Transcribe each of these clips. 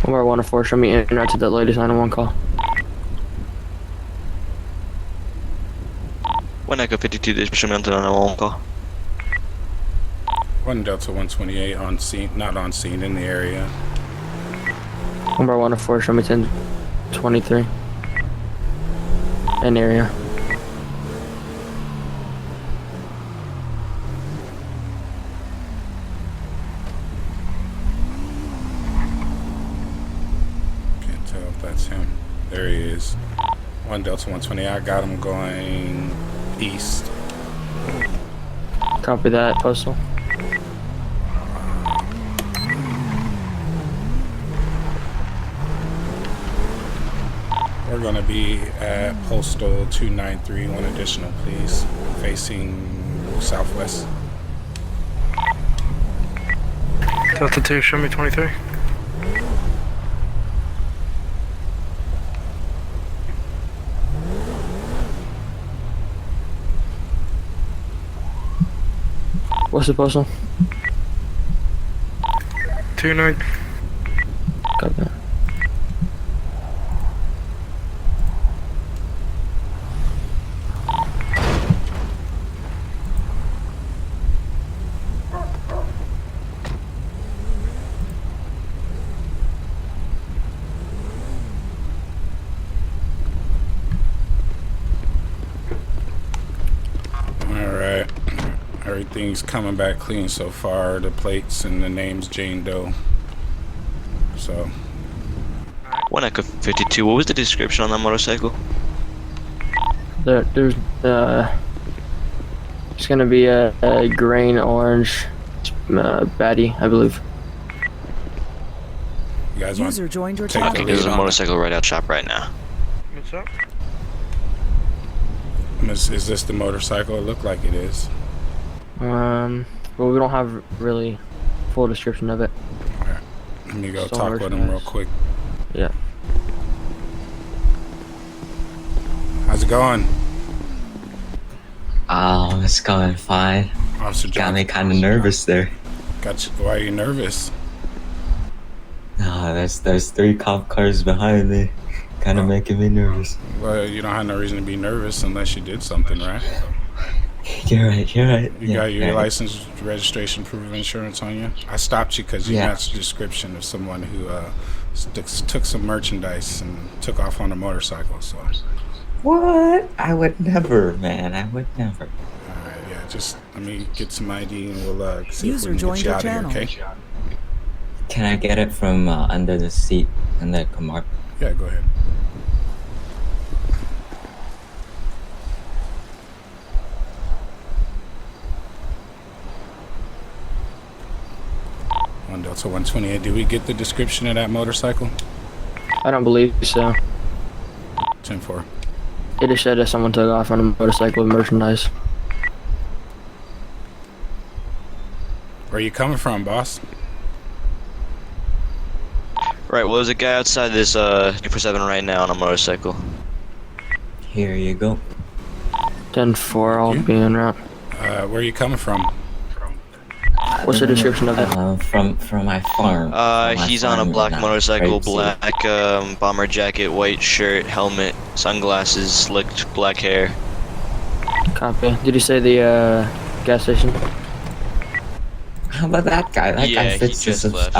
Or 104, show me internet to that latest 911 call. One Echo 52, this should be on the 911 call. 1 Delta 128 on scene, not on scene, in the area. 104, show me 1023. In area. Can't tell if that's him. There he is. 1 Delta 128, I got him going east. Copy that, postal. We're going to be at postal 293, one additional please, facing southwest. Delta 2, show me 23. What's the postal? 29. Copy that. Alright, everything's coming back clean so far. The plates and the name's Jane Doe. So, One Echo 52, what was the description on that motorcycle? There's it's gonna be a green orange baddie, I believe. you guys want User joined your take channel. the Okay, there's lead a on motorcycle right out shop right now. What's up? Is this the motorcycle? It looked like it is. Well, we don't have really full description of it. Alright, let me go Still talk with him real merchandise. quick. Yeah. How's it going? Oh, it's going fine. Officer Got John. me kind of nervous there. Got you. Why are you nervous? No, there's 3 cop cars behind me, kind of making me nervous. Well, you don't have no reason to be nervous unless you did something, right? You're right. You got your right. license, registration, proof of insurance on you? I stopped you because you Yeah. matched the description of someone who took some merchandise and took off on a motorcycle. So, all What? I would never, man. I would never. right, yeah, just let me get some ID and we'll see if User we can joined get you your out of channel. here, okay? Can I get it from under the seat in the compartment? Yeah, go ahead. One Delta 128. Did we get the description of that motorcycle? I don't believe so. 10-4. It just said that someone took off on a motorcycle with merchandise. Where you coming from, boss? Right, well, there's a guy outside this 247 right now on a motorcycle. Here you go. 10-4, I'll be en route. Where are you coming from? What's the description of it? From my farm. From my He's on a farm black in, motorcycle, Grape City. black bomber jacket, white shirt, helmet, sunglasses, slicked black hair. Copy. Did you say the gas station? How about that guy? That Yeah, guy he fits just this left.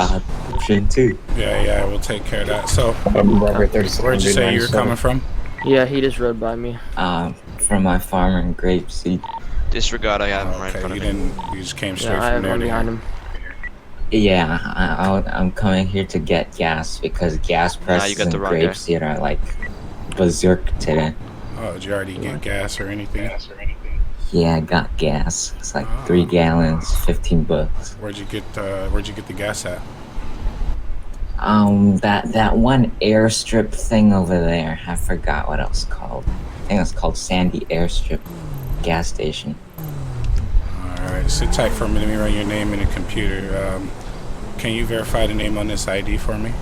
description too. Yeah, we'll take care of that. So, Robert 36. where'd you say you were coming from? Yeah, he just rode by me. From my farm in Grape City. Disregard, I have him right in Okay, front you of me. didn't. You just came straight Yeah, I from have there. one to behind here. him. Yeah, I'm coming here to get gas because gas you prices got the in wrong guy. Grape City are like berserk today. Oh, did you already get gas or anything? Yeah, I got gas. It's like Oh. 3 gallons, $15. Where'd you get the gas at? That one airstrip thing over there. I forgot what it was called. I think it's called Sandy Airstrip gas station. All right, sit tight for a minute. Let me run your name in the computer. Can you verify the name on this ID for me?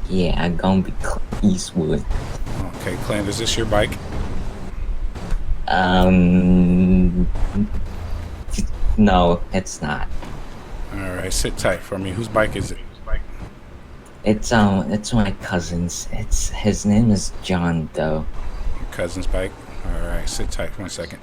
Yeah, I'm gonna be Clint Eastwood. Okay, Clint, is this your bike? No, it's not. All right, sit tight for me. Whose bike is it? It's my cousin's. His name is John Doe. Your cousin's bike. All right, sit tight 1 second.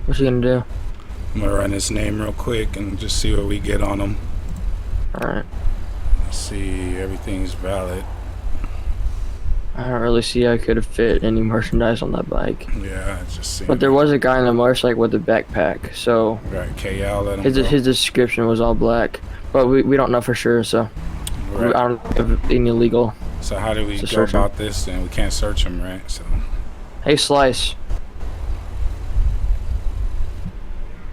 What's he gonna do? I'm gonna run his name real quick and just see what we get on him. Alright. Let's see, everything's valid. I don't really see how I could have fit any merchandise on that bike. Yeah, I just see. But there was a guy on the motorcycle with a backpack, so Right, KL let him his go. his description was all black. But we don't know for sure, so Right. I don't have any illegal. So how do we to go search him. about this? And we can't search him, right? So Hey, Slice.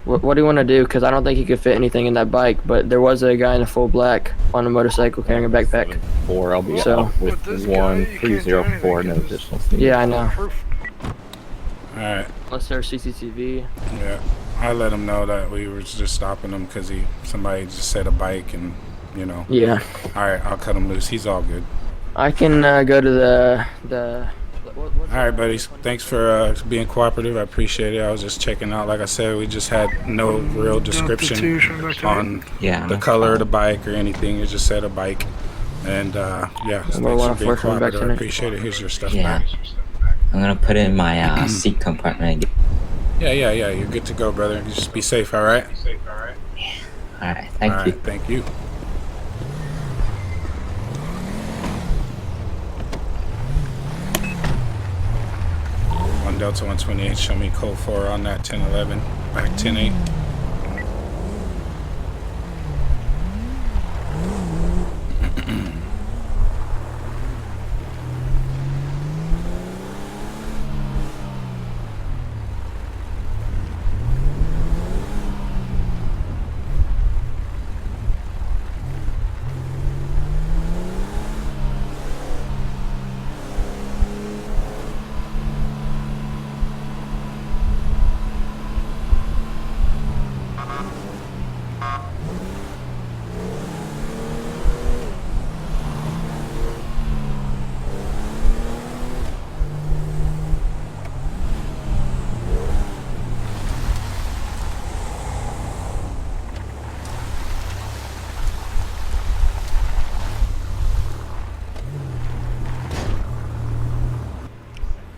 What do you want to do? Because I don't think he could fit anything in that bike, but there was a guy in a full black on a motorcycle carrying a backpack. 4, I'll be So- out with With this guy, you can't do 1304, no anything, additional fee. Yeah, I know. Proof. all right, Unless there's CCTV. yeah. I let him know that we were just stopping him because somebody just said a bike and Yeah. All right, I'll cut him loose. He's all good. I can go to the. What's All right, buddies. Thanks for being cooperative. I appreciate it. I was just checking out. Like I said, we just had no real description Delta 2, show me back to on Yeah. the color of the bike or anything. It just said a bike. And yeah, thanks We're for being 104 coming back cooperative. I tonight. appreciate it. Here's your stuff Yeah. back. I'm gonna put it in my seat compartment. Yeah. You're good to go, brother. You just be safe, all right? All right. Thank All you. right, thank you. On Delta 128, show me code 4 on that 1011. Back 10-8.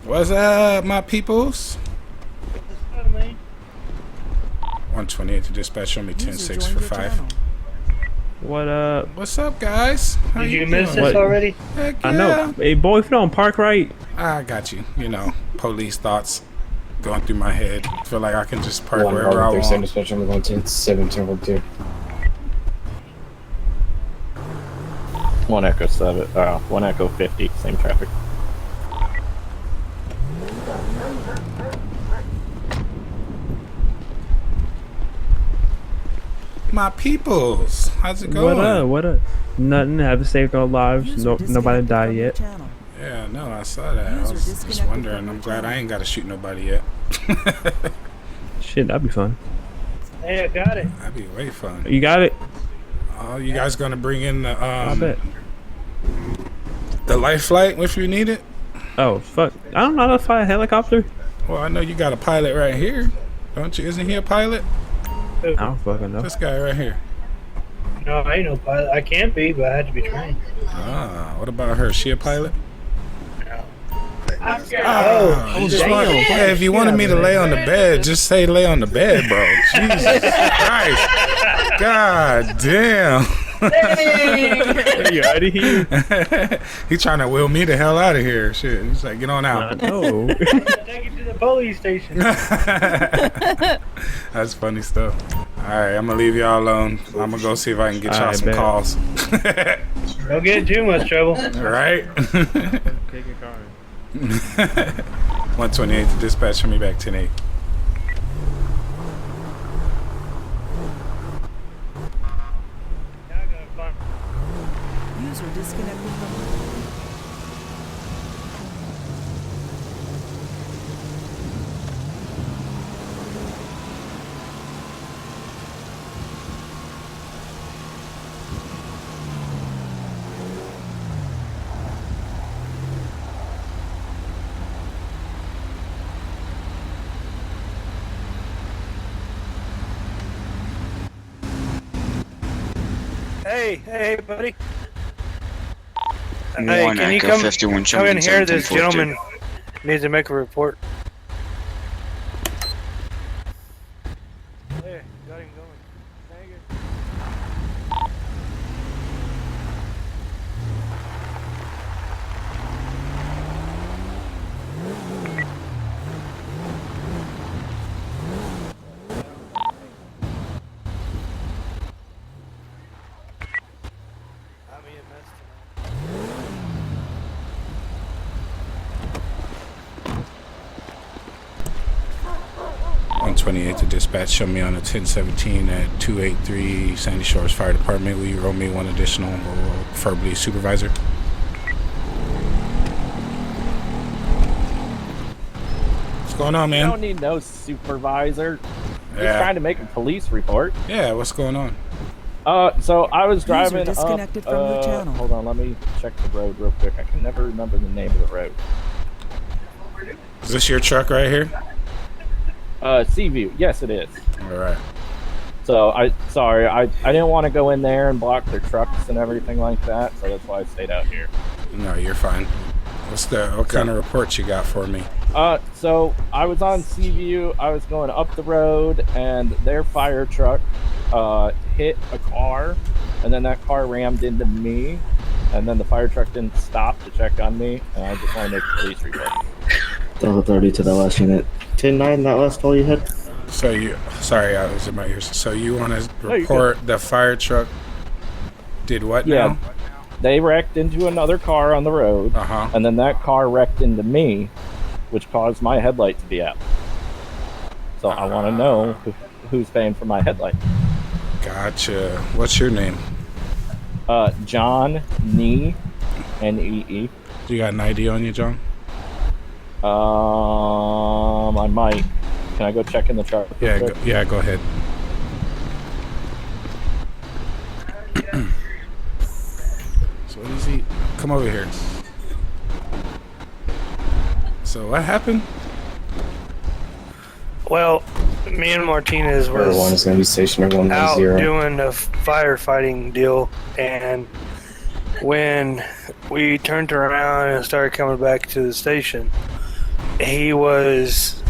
What's up, my peoples? 128 to dispatch, show me 10-6 for 5. What up? What's up, guys? How Did you miss doing? this already? Heck I yeah. know. Hey, boy, if you don't park right, I got you. Police thoughts going through my head. Feel like I can just park wherever I want. dispatch, I'm going to 1742. 1 Echo 7, 1 Echo 50, same traffic. My peoples, how's it going? what up? What up? Nothing. Haven't saved no lives. No, nobody died yet. Yeah, no, I saw that. I was just wondering. I'm glad I ain't got to shoot nobody yet. Shit, that'd be fun. Hey, I got it. That'd be way fun. You got it? Oh, you guys gonna bring in I bet. the life flight if you need it? Oh, fuck. I don't know how to fly a helicopter. Well, I know you got a pilot right here, don't you? Isn't he a pilot? I don't fucking know. This guy right here. No, I ain't no pilot. I can't be, but I had to be trained. Ah, what about her? She a pilot? Oh, Just want- hey, if you wanted me to lay on the bed, just say lay on the bed, bro. Jesus Christ. God damn. You out of here? He trying to wheel me the hell out of here. Shit. He's like, get on out. No. take it to the police station. That's funny stuff. Alright, I'm gonna leave y'all alone. I'm gonna go see if I can get y'all Alright, some bet. calls. Don't get in too much trouble. Right? Take your car. 128 to dispatch for me back 10-8. User disconnected from Hey, buddy. One Hey, can you Echo come 51, come in here? This 1742. gentleman needs to make a report. There, got him going. Thank you. I'm EMS tonight. 128 to dispatch. Show me on a 1017 at 283 Sandy Shores Fire Department. Will you roll me one additional, or preferably supervisor? What's going on, You man? don't need no supervisor. Just Yeah. trying to make a police report. Yeah, what's going on? So I was driving disconnected up, from your channel. Hold on, let me check the road real quick. I can never remember the name of the road. Is this your truck right here? Seaview. Yes, it is. All right. So I didn't want to go in there and block their trucks and everything like that. So that's why I stayed out here. No, you're fine. What kind of report you got for me? So I was on Seaview. I was going up the road, and their fire truck hit a car, and then that car rammed into me, and then the fire truck didn't stop to check on me, and I just want to make a police report. Delta 30 to the last unit. 10-9, that last call you had? Sorry, I was in my ears. So you want to you're report the fire truck did what Yeah. now? They wrecked into another car on the road, Uh-huh. and then that car wrecked into me, which caused my headlight to be out. So I want to know who's paying for my headlight. Gotcha. What's your name? John Nee, N-E-E. You got an ID on you, John? I might. Can I go check in the truck? real quick? Go ahead. So what is he? Come over here. So what happened? Well, me and Martinez Everyone was is going to be stationed. Everyone out 0. doing a firefighting deal, and when we turned around and started coming back to the station, he was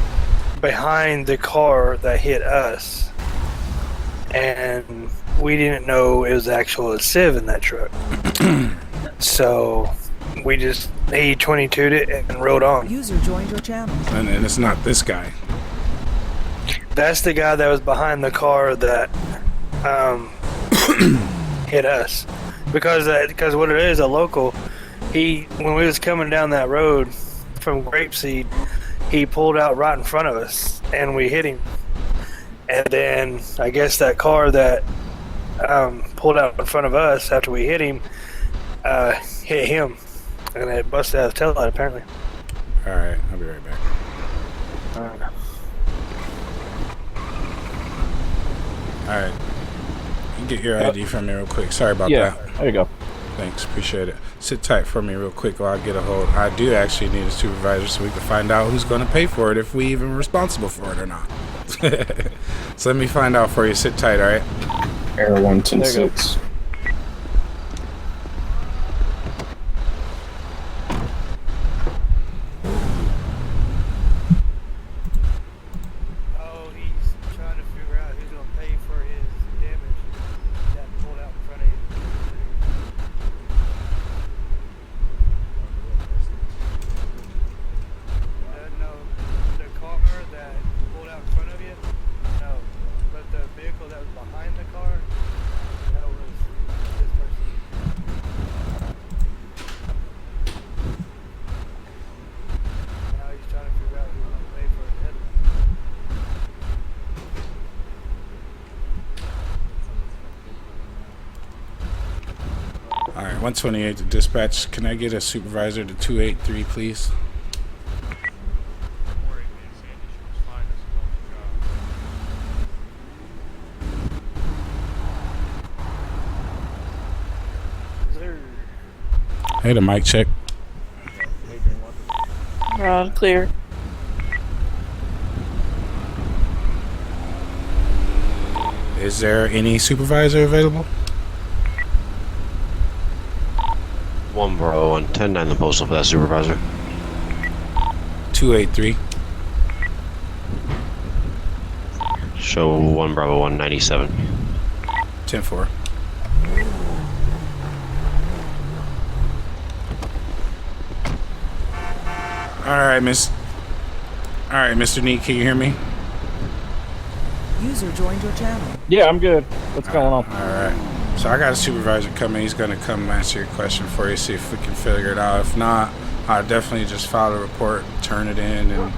behind the car that hit us, and we didn't know it was actual Civ in that truck. So we just he 22'd it and rode on. User joined your channel. And it's not this guy. That's the guy that was behind the car that hit us. Because what it is, a local, when we was coming down that road from Grapeseed, he pulled out right in front of us, and we hit him. And then I guess that car that pulled out in front of us after we hit him, hit him, and it busted out his taillight apparently. All right, I'll be right back. All right. You can get your ID from me real quick. Sorry about Yeah, that. there you go. Thanks, appreciate it. Sit tight for me real quick while I get a hold. I do actually need a supervisor so we can find out who's going to pay for it, if we even responsible for it or not. So let me find out for you. Sit tight, all right? Air 110-6. Oh, he's trying to figure out who's going to pay for his damage that pulled out in front of you. No, the car that pulled out in front of you, no. But the vehicle that was behind the car, that was this person. Now he's trying to figure out who's going to pay for his headlight. All right, 128 to dispatch. Can I get a supervisor to 283, please? Hey, the mic check. Clear. Is there any supervisor available? 1 Bravo 1, 10-9 the postal for that supervisor. 283. Show 1 Bravo 1, 97. 10-4. Alright, Mr. Neat, can you hear me? User joined your channel. Yeah, I'm good. What's going on? Alright. So I got a supervisor coming. He's going to come answer your question for you, see if we can figure it out. If not, I'll definitely just file a report, turn it in, and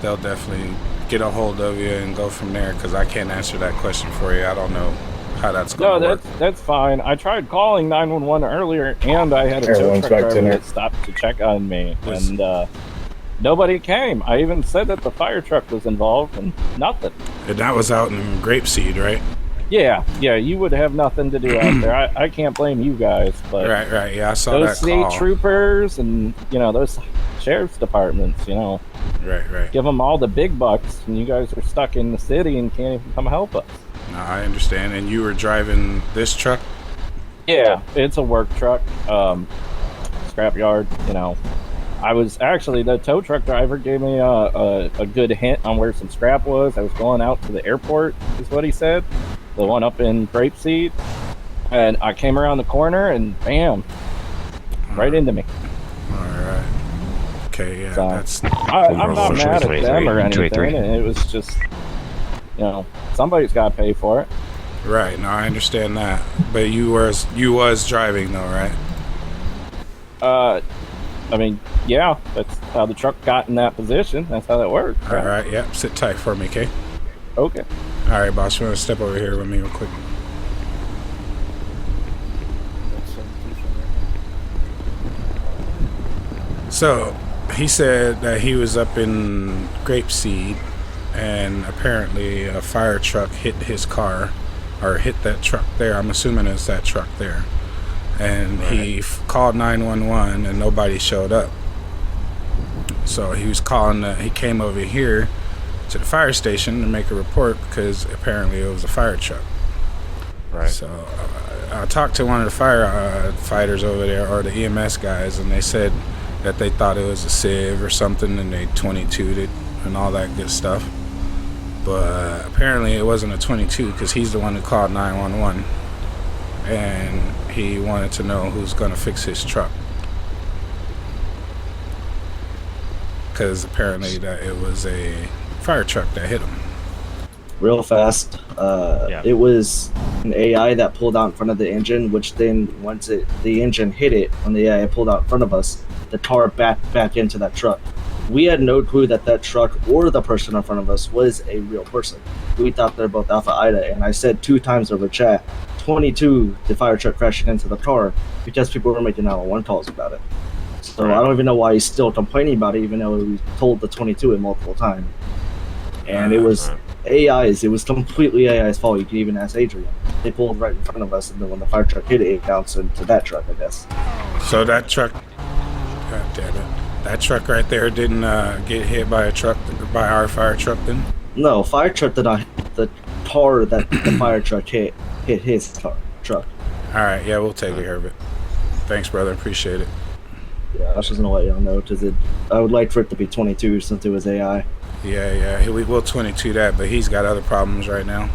they'll definitely get a hold of you and go from there, because I can't answer that question for you. I don't know how that's going to work. No, that's fine. I tried calling 911 earlier, and I had a tow truck driver that stopped to check on me, and nobody came. I even said that the fire truck was involved, and nothing. And that was out in Grapeseed, right? Yeah, you would have nothing to do out there. I can't blame you guys, but Right. Yeah, I saw those that state call. troopers and those sheriff's departments, Right. give them all the big bucks, and you guys are stuck in the city and can't even come help us. No, I understand. And you were driving this truck? Yeah, it's a work truck, scrapyard. I was actually, the tow truck driver gave me a good hint on where some scrap was. I was going out to the airport, is what he said, the one up in Grapeseed, and I came around the corner and bam, right into me. All right. Okay, yeah, So, that's... I'm not mad at them or anything. It was just, somebody's got to pay for it. Right, no, I understand that. But you was driving, though, right? I mean, yeah, that's how the truck got in that position. That's how that works. All right, yep. Sit tight for me, okay? Okay. All right, boss. You want to step over here with me real quick? So, he said that he was up in Grapeseed, and apparently a fire truck hit his car, or hit that truck there. I'm assuming it's that truck there. And he called 911 and nobody showed up. So he was he came over here to the fire station to make a report because apparently it was a fire truck. Right. So I talked to one of the fire fighters over there, or the EMS guys, and they said that they thought it was a sieve or something, and they 22'd it and all that good stuff. But apparently it wasn't a 22 because he's the one who called 911. And he wanted to know who's going to fix his truck. Because apparently that it was a fire truck that hit him. Real fast. It was an AI that pulled out in front of the engine, which then once the engine hit it, when the AI pulled out in front of us, the car back into that truck. We had no clue that truck or the person in front of us was a real person. We thought they're both Alpha Ida, and I said 2 times over chat, 22, the fire truck crashing into the car, because people were making 911 calls about it. So I don't even know why he's still complaining about it, even though we told the 22 it multiple times. And it was AI's. It was completely AI's fault. You can even ask Adrian. They pulled right in front of us, and then when the fire truck hit it, it bounced into that truck, I guess. So that truck, God damn it, that truck right there didn't get hit by our fire truck then? No, fire truck did not hit the car that the fire truck hit his truck. All right, yeah, we'll take care of it. Thanks, brother. Appreciate it. Yeah, I was just gonna let y'all know because I would like for it to be 22 since it was AI. Yeah, we will 22 that, but he's got other problems right now.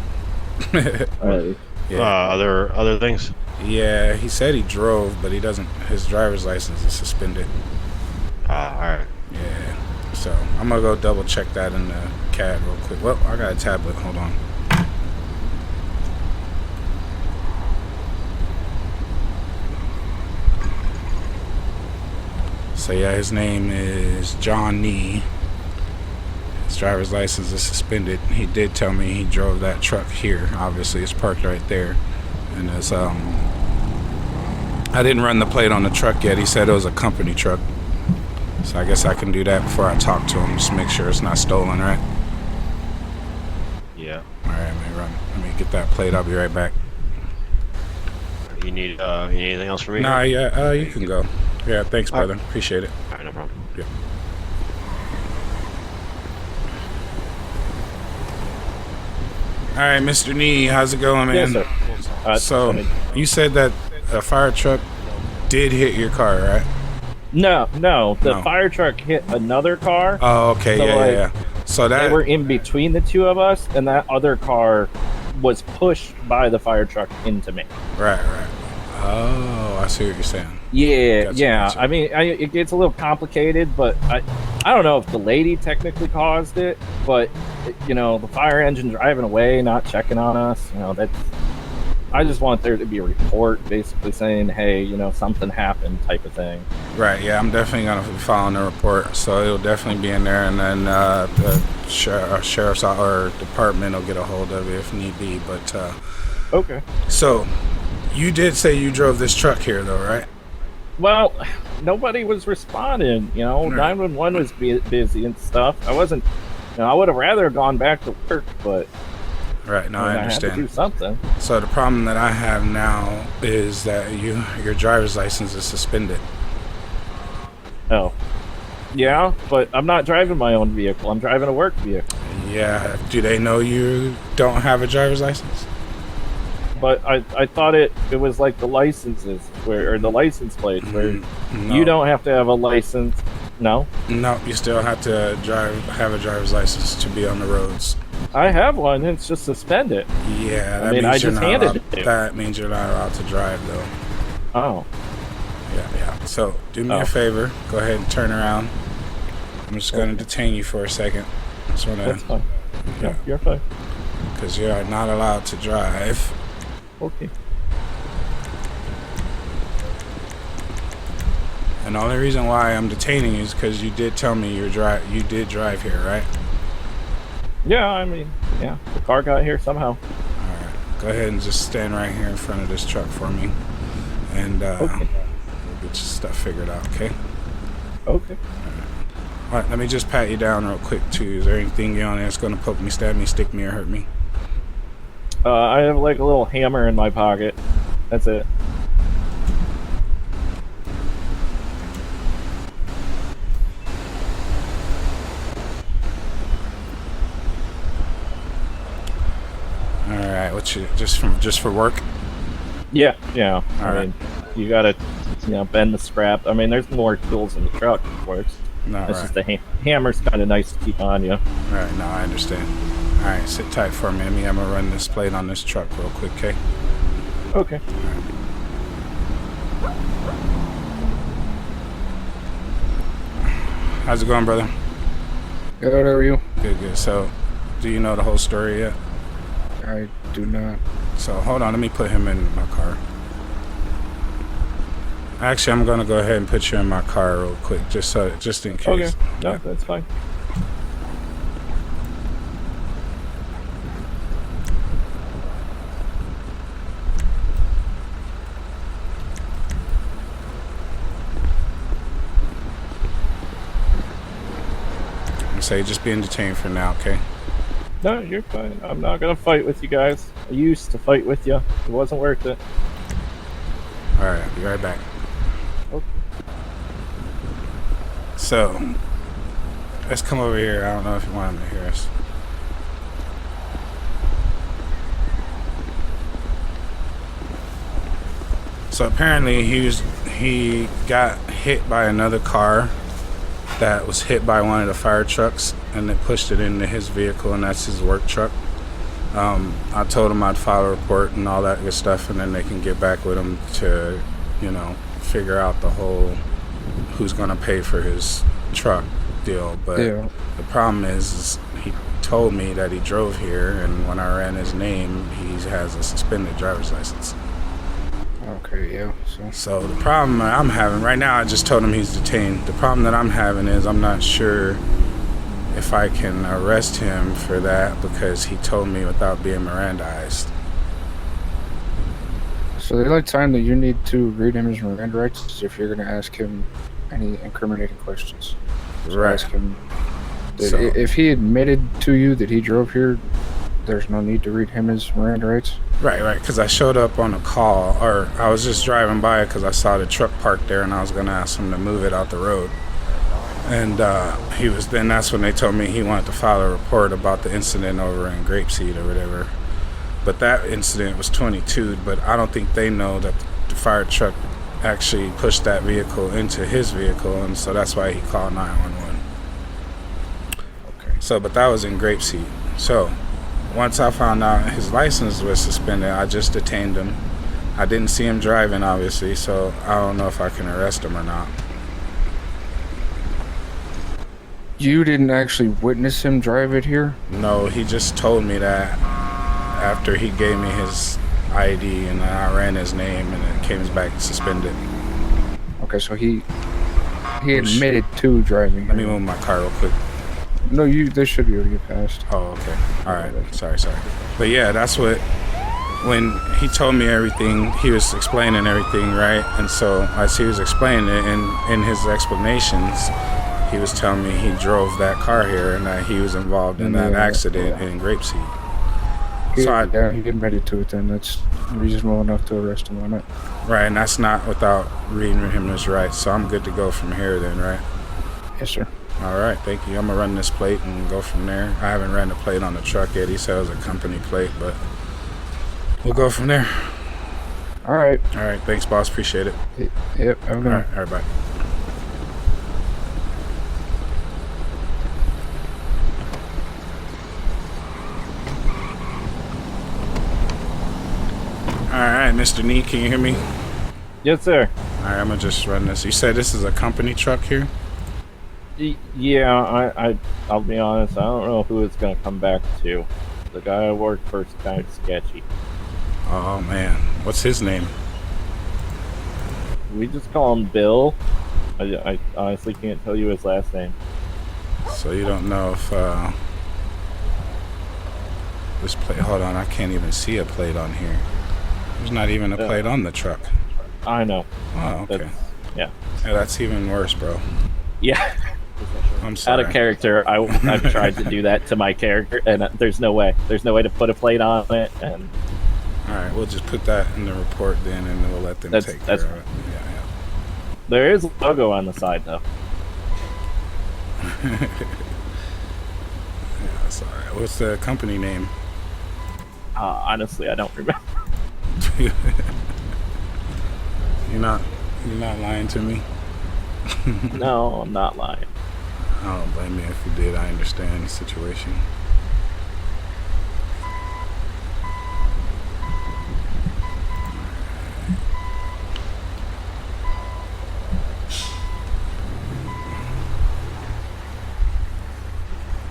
Alright. Yeah. Other things? Yeah, he said he drove, but he doesn't. His driver's license is suspended. Alright. Yeah. So I'm gonna go double check that in the CAD real quick. Well, I got a tablet. Hold on. So yeah, his name is John Nee. His driver's license is suspended. He did tell me he drove that truck here. Obviously, it's parked right there. And it's I didn't run the plate on the truck yet. He said it was a company truck. So I guess I can do that before I talk to him, just make sure it's not stolen, right? Yeah. All right, let me get that plate. I'll be right back. You need anything else from me? Nah, yeah, you can go. Yeah, thanks, brother. Appreciate it. All right, no problem. Yeah. All right, Mr. Nee, how's it going, man? Yes, sir. So you said that a fire truck did hit your car, right? No, the No. fire truck hit another car. Oh, okay, So, yeah. So they that were in between the two of us, and that other car was pushed by the fire truck into me. right. Oh, I see what you're saying. Yeah, Gotcha, yeah. gotcha. I mean, it gets a little complicated, but I don't know if the lady technically caused it, but the fire engine driving away, not checking on us. I just want there to be a report, basically saying, hey, something happened, type of thing. Right, yeah, I'm definitely going to be filing a report, so it'll definitely be in there, and then the sheriff's or department will get a hold of it if need be, but... Okay. So, you did say you drove this truck here, though, right? Well, nobody was responding, 911 was busy and stuff. I wasn't, I would have rather gone back to work, but... Right, no, I understand. I had to do something. So the problem that I have now is that your driver's license is suspended. Oh. Yeah, but I'm not driving my own vehicle. I'm driving a work vehicle. Yeah, do they know you don't have a driver's license? But I thought it was like the licenses, or the license plates, where No. you don't have to have a license. No? No, you still have to have a driver's license to be on the roads. I have one, it's just suspended. Yeah, that I mean, means I you're just not handed allowed, it to you. that means you're not allowed to drive, though. Oh. Yeah. So, do me a favor. Go ahead and turn around. I'm just going to detain you for a second. Just wanna, That's fine. Yeah, you're fine. Because you are not allowed to drive. Okay. And the only reason why I'm detaining you is because you did tell me you did drive here, right? Yeah, I mean, yeah. The car got here somehow. Alright. Go ahead and just stand right here in front of this truck for me. And we'll get your stuff figured out, okay? Okay. Alright, let me just pat you down real quick, too. Is there anything on there that's going to poke me, stab me, stick me, or hurt me? I have like a little hammer in my pocket. That's it. Alright, what's just for work? Yeah. All I right. mean, you gotta, bend the scrap. I mean, there's more tools in the truck, of course. No, It's right. just the hammer's kind of nice to keep on you. Alright, no, I understand. Alright, sit tight for me. I'm gonna run this plate on this truck real quick, okay? Okay. How's it going, brother? Good, how are you? Good. So, do you know the whole story yet? I do not. So, hold on. Let me put him in my car. Actually, I'm gonna go ahead and put you in my car real quick, just in case. Okay. No, that's fine. Say just being detained for now, okay? No, you're fine. I'm not gonna fight with you guys. I used to fight with you. It wasn't worth it. Alright, I'll be right back. Okay. So, let's come over here. I don't know if you want him to hear us. So apparently he got hit by another car that was hit by one of the fire trucks, and it pushed it into his vehicle, and that's his work truck. I told him I'd file a report and all that good stuff, and then they can get back with him to, figure out the whole who's gonna pay for his truck deal. But Yeah. the problem is he told me that he drove here, and when I ran his name, he has a suspended driver's license. Okay, yeah. So the problem I'm having right now, I just told him he's detained. The problem that I'm having is I'm not sure if I can arrest him for that because he told me without being Mirandized. So the only time that you need to read him his Miranda rights is if you're going to ask him any incriminating questions. So Right. Ask him. So- If he admitted to you that he drove here, there's no need to read him his Miranda rights. Right, because I showed up on a call, or I was just driving by because I saw the truck parked there, and I was going to ask him to move it out the road. And that's when they told me he wanted to file a report about the incident over in Grapeseed or whatever. But that incident was 22'd, but I don't think they know that the fire truck actually pushed that vehicle into his vehicle, and so that's why he called 911. Okay. So, but that was in Grapeseed. So, once I found out his license was suspended, I just detained him. I didn't see him driving, obviously, so I don't know if I can arrest him or not. You didn't actually witness him drive it here? No, he just told me that after he gave me his ID and I ran his name and it came back suspended. Okay, so he admitted to driving. Let me move my car real quick. No, they should be able to get past. Oh, okay. All right. Sorry. But yeah, that's what, when he told me everything, he was explaining everything, right? And so as he was explaining it in his explanations, he was telling me he drove that car here and that he was involved in that accident in Grapeseed. He admitted to it then. That's reasonable enough to arrest him on it. Right, and that's not without reading him his rights. So I'm good to go from here then, right? Yes, sir. All right, thank you. I'm going to run this plate and go from there. I haven't ran the plate on the truck yet. He said it was a company plate, but we'll go from there. All right. All right, thanks, boss. Appreciate it. Yep, have a good one. All right, bye. All right, Mr. Nee, can you hear me? Yes, sir. All right, I'm going to just run this. You said this is a company truck here? Yeah, I'll be honest, I don't know who it's gonna come back to. The guy I work for is kind of sketchy. Oh, man. What's his name? We just call him Bill. I honestly can't tell you his last name. So you don't know if, this plate, hold on, I can't even see a plate on here. There's not even a plate on the truck. I know. Oh, okay. Yeah, that's even worse, bro. Yeah. I'm sorry. Out of character, I've tried to do that to my character, and there's no way. There's no way to put a plate on it. And all right, we'll just put that in the report then, and then we'll let them take care of it. Yeah. There is a logo on the side, though. Yeah, that's all right. What's the company name? Honestly, I don't remember. You're not lying to me? No, I'm not lying. I don't blame you if you did. I understand the situation.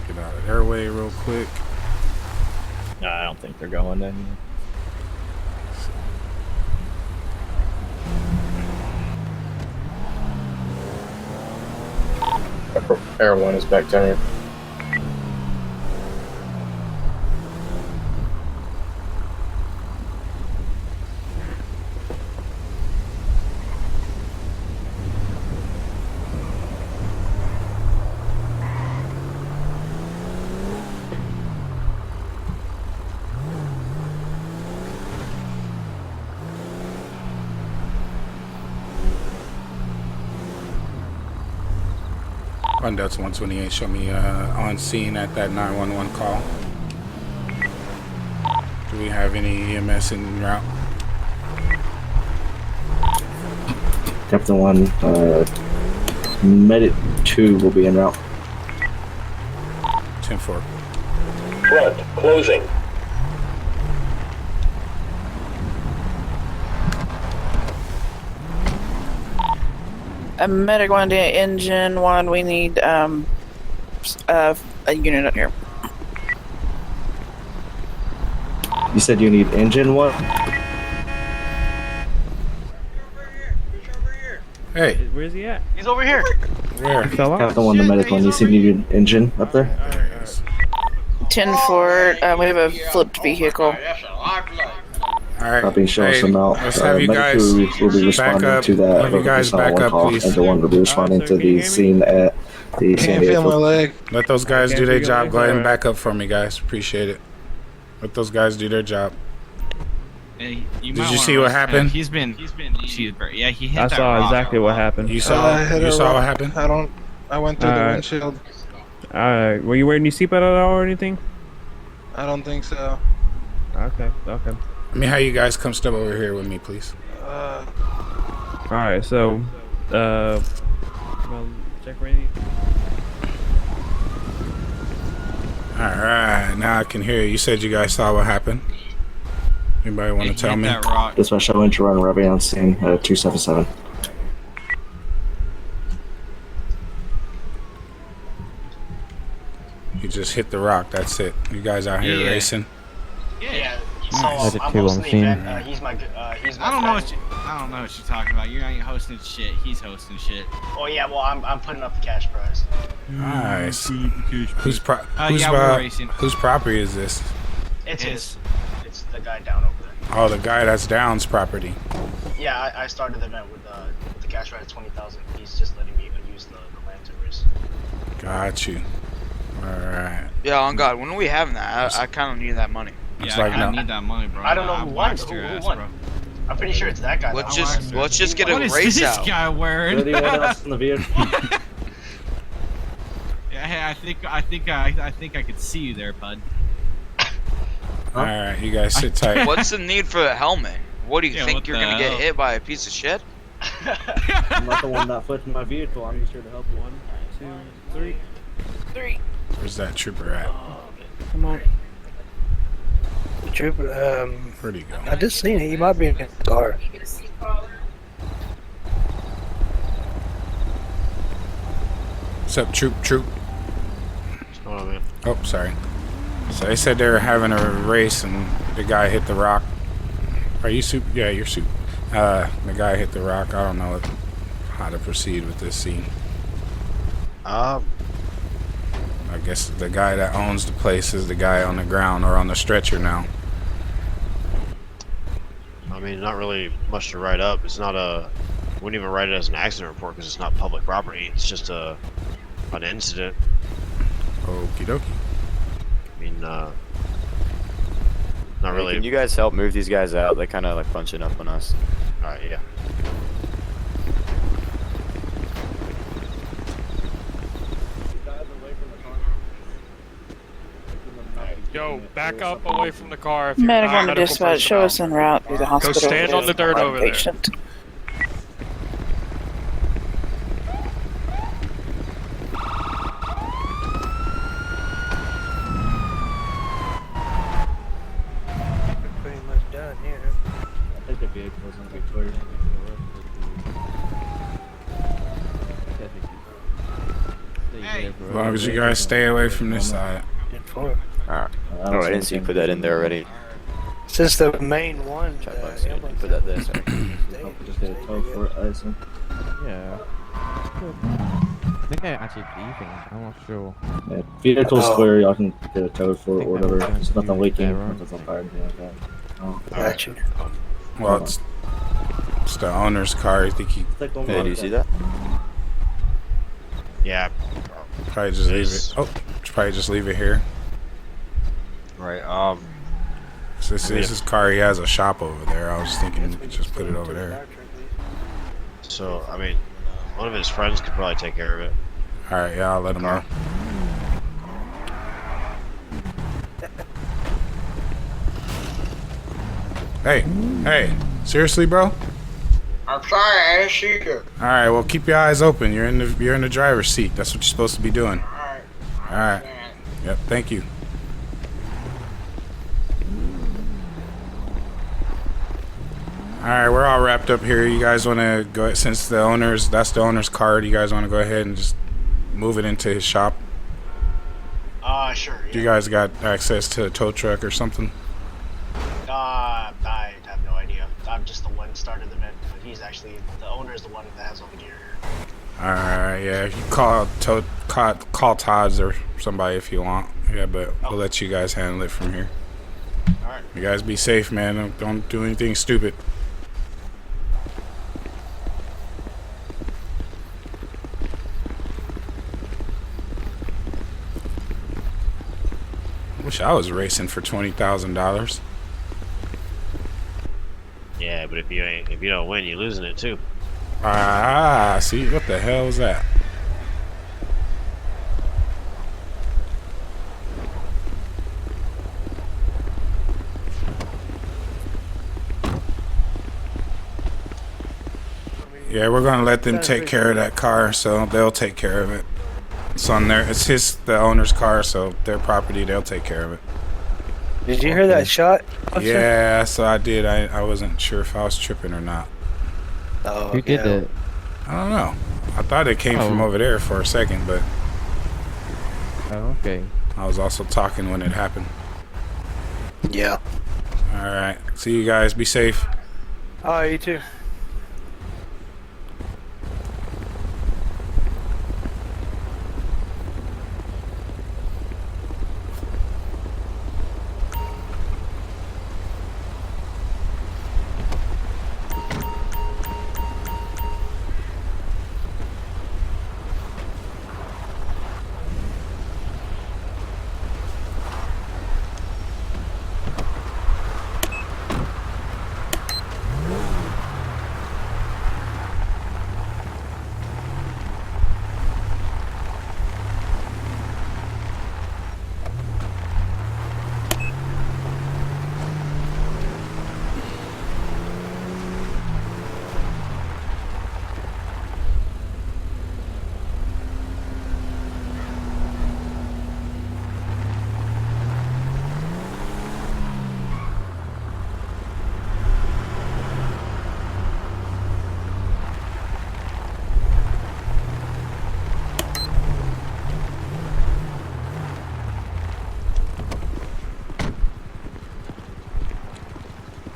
Get out of their way real quick. No, I don't think they're going anywhere. Air 1 is back down here. Run Delta 128, show me on scene at that 911 call. Do we have any EMS en route? Captain 1, Medic 2 will be en route. 10-4. Front, closing. A medic 1 to engine 1, we need a unit up here. You said you need engine 1? Hey. Where's he at? He's over here. Where? Captain 1 to medic 1, you said you need engine up there? 10-4, we have a flipped vehicle. All right. Copy, show us them out. Let's have you Medic guys 2 will be responding back up. to that. Have you guys back up, please. Engine 1 will be responding to the scene at the San Diego. Let those guys do their job. Go ahead and back up for me, guys. Appreciate it. Let those guys do their job. Did you see what happened? He's been cheated. Yeah, he hit I that saw rock. exactly what happened. You saw what happened? I went through the windshield. Alright, were you wearing your seatbelt at all or anything? I don't think so. Okay. Let me have you guys come step over here with me, please. Alright, so, well, check ready. Alright, now I can hear you. You said you guys saw what happened. Anybody want to tell me? Dispatch, I went to run Revy on scene 277. You just hit the rock, that's it. You guys out here racing? Yeah. So Nice. I'm hosting the event. He's my I don't know what you're talking about. You ain't hosting shit. He's hosting shit. Oh yeah, well I'm putting up the cash prize. Nice. Whose racing. property is this? It's his. It's the guy down over there. Oh, the guy that's down's property. Yeah, I started the event with the cash prize 20,000. He's just letting me use the land to race. Got you. Alright. Yeah, on God, when are we having that? I kind of need that money. It's Yeah, like I no. need that money, bro. I don't know who won. Who won? Bro. I'm pretty sure it's that guy. Let's just get a What is race this out. guy wearing? Anyone else in the vehicle? Yeah, hey, I think I could see you there, bud. Alright, you guys sit tight. What's the need for a helmet? What do you Yeah, think what you're the gonna get hell? hit by a piece of shit? I'm not the one that flipped my vehicle. I'm just here to help you. 1, 2, 3. Where's that trooper at? Come on. Trooper, Where'd he go? I just seen it. He might be in the car. What's up, troop? What's going on, man? Oh, sorry. So they said they were having a race and the guy hit the rock. Are you soup? Yeah, you're soup. The guy hit the rock. I don't know how to proceed with this scene. I guess the guy that owns the place is the guy on the ground or on the stretcher now. I mean, not really much to write up. It's not a. Wouldn't even write it as an accident report because it's not public property. It's just an incident. Okie dokie. I mean, not really. Can you guys help move these guys out? They kind of like bunching up on us. Alright, yeah. Yo, back up away from the car. If Medical you're not to dispatch, show us en route to the hospital. Go stand on the dirt over there. Patient. Pretty much done here. I think the vehicle was in Victoria. As long as you guys stay away from this side. Alright. Oh, I didn't see you put that in there already. Since the main one, Put that there. Just get a tow for icing. Yeah. I think I actually leaving. I'm not sure. Yeah, vehicle's clear. Y'all can get a tow for it or whatever. There's nothing leaking. Nothing's on fire. Anything like that. Gotcha. Well, it's the owner's car. I think he. Hey, do you see that? Yeah. Probably just leave it. Oh, probably just leave it here. Right. So this is his car. He has a shop over there. I was thinking just put it over there. So, I mean, one of his friends could probably take care of it. Alright, yeah, I'll let him know. Hey, seriously, bro? I'm sorry, I didn't see you. Alright, well, keep your eyes open. You're in the driver's seat. That's what you're supposed to be doing. Alright. Yep, thank you. Alright, we're all wrapped up here. You guys want to go, since that's the owner's car, do you guys want to go ahead and just move it into his shop? Sure. Do you guys got access to a tow truck or something? I have no idea. I'm just the one who started the event, but he's actually, the owner is the one that has all the gear. Alright, yeah, if you call Todd's or somebody if you want. Yeah, but we'll let you guys handle it from here. Alright. You guys be safe, man. Don't do anything stupid. Wish I was racing for $20,000. Yeah, but if you don't win, you're losing it too. Ah, see, what the hell is that? Yeah, we're gonna let them take care of that car, so they'll take care of it. It's on there. It's the owner's car, so their property. They'll take care of it. Did you hear that shot? Yeah, so I did. I wasn't sure if I was tripping or not. Oh, Who did it? I don't know. I thought it came from over there for a second, but Oh, okay. I was also talking when it happened. Yeah. All right. See you guys. Be safe. Oh, you too.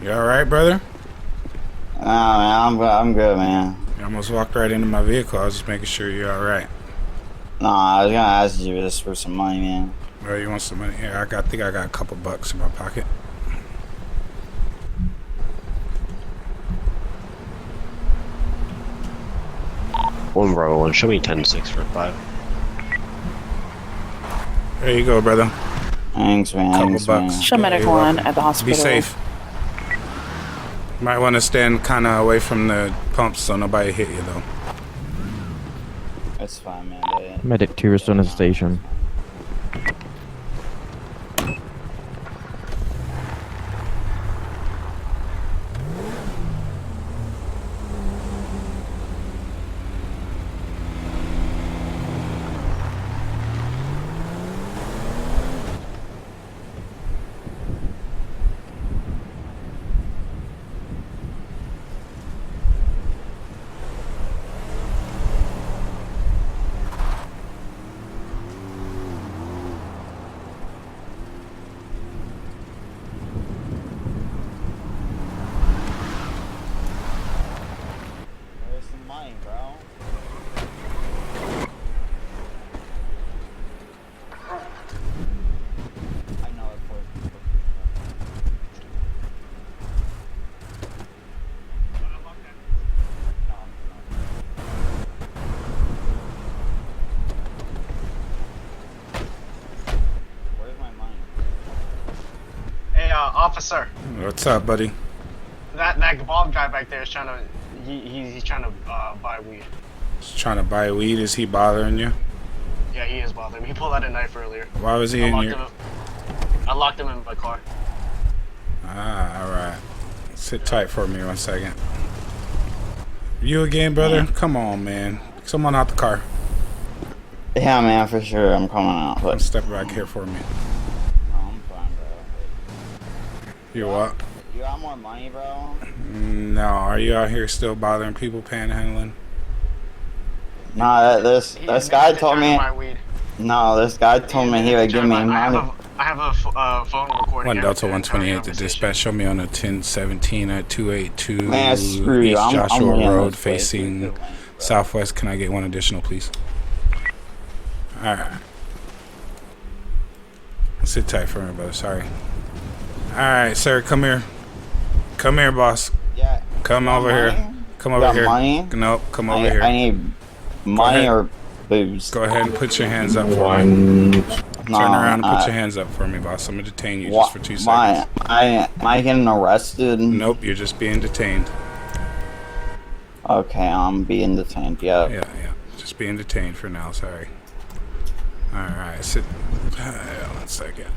You all right, brother? Oh man, I'm good, man. You almost walked right into my vehicle. I was just making sure you're all right. Nah, I was gonna ask you this for some money, man. Oh, you want some money? Yeah, I think I got a couple bucks in my pocket. One Bravo 1, show me 10-6 for 5. There you go, brother. Thanks, man. Couple bucks. Show medic You're 1 welcome. at the hospital. Be safe. Might want to stand kind of away from the pumps so nobody hit you, though. That's fine, man. Medic 2 is on the station. Where's some money, bro? I know it for Where's my money? Hey, officer. What's up, buddy? That Bob guy back there is trying to. He's trying to buy weed. Just trying to buy weed. Is he bothering you? Yeah, he is bothering me. He pulled out a knife earlier. Why was he in your... I locked him in my car. Ah, all right. Sit tight for me 1 second. You again, brother? Come on, man. Someone out the car. Yeah, man, for sure. I'm coming out. But Step back here for me. no, I'm fine, bro. You what? You got more money, bro? No. Are you out here still bothering people panhandling? Nah, this guy told me. My weed. No, this guy told me he would give me money. I have a phone recording. 1 Delta 128 to dispatch. Show me on a 1017 at 282 Man, screw you. East I'm Joshua laying Road, this place. facing southwest. Can I get one additional, please? All right. Sit tight for me, brother. Sorry. All right, sir. Come here. Come here, boss. Yeah. Come over here. Come You over got here. money? Nope. Come over here. I need money or booze. Go ahead and put your hands up for me. No, Turn around and put your hands up for me, boss. I'm gonna detain you just for 2 seconds. Am I getting arrested? Nope, you're just being detained. Okay, I'm being detained. Yeah. Yeah. Just being detained for now. Sorry. All right, sit. 1 second.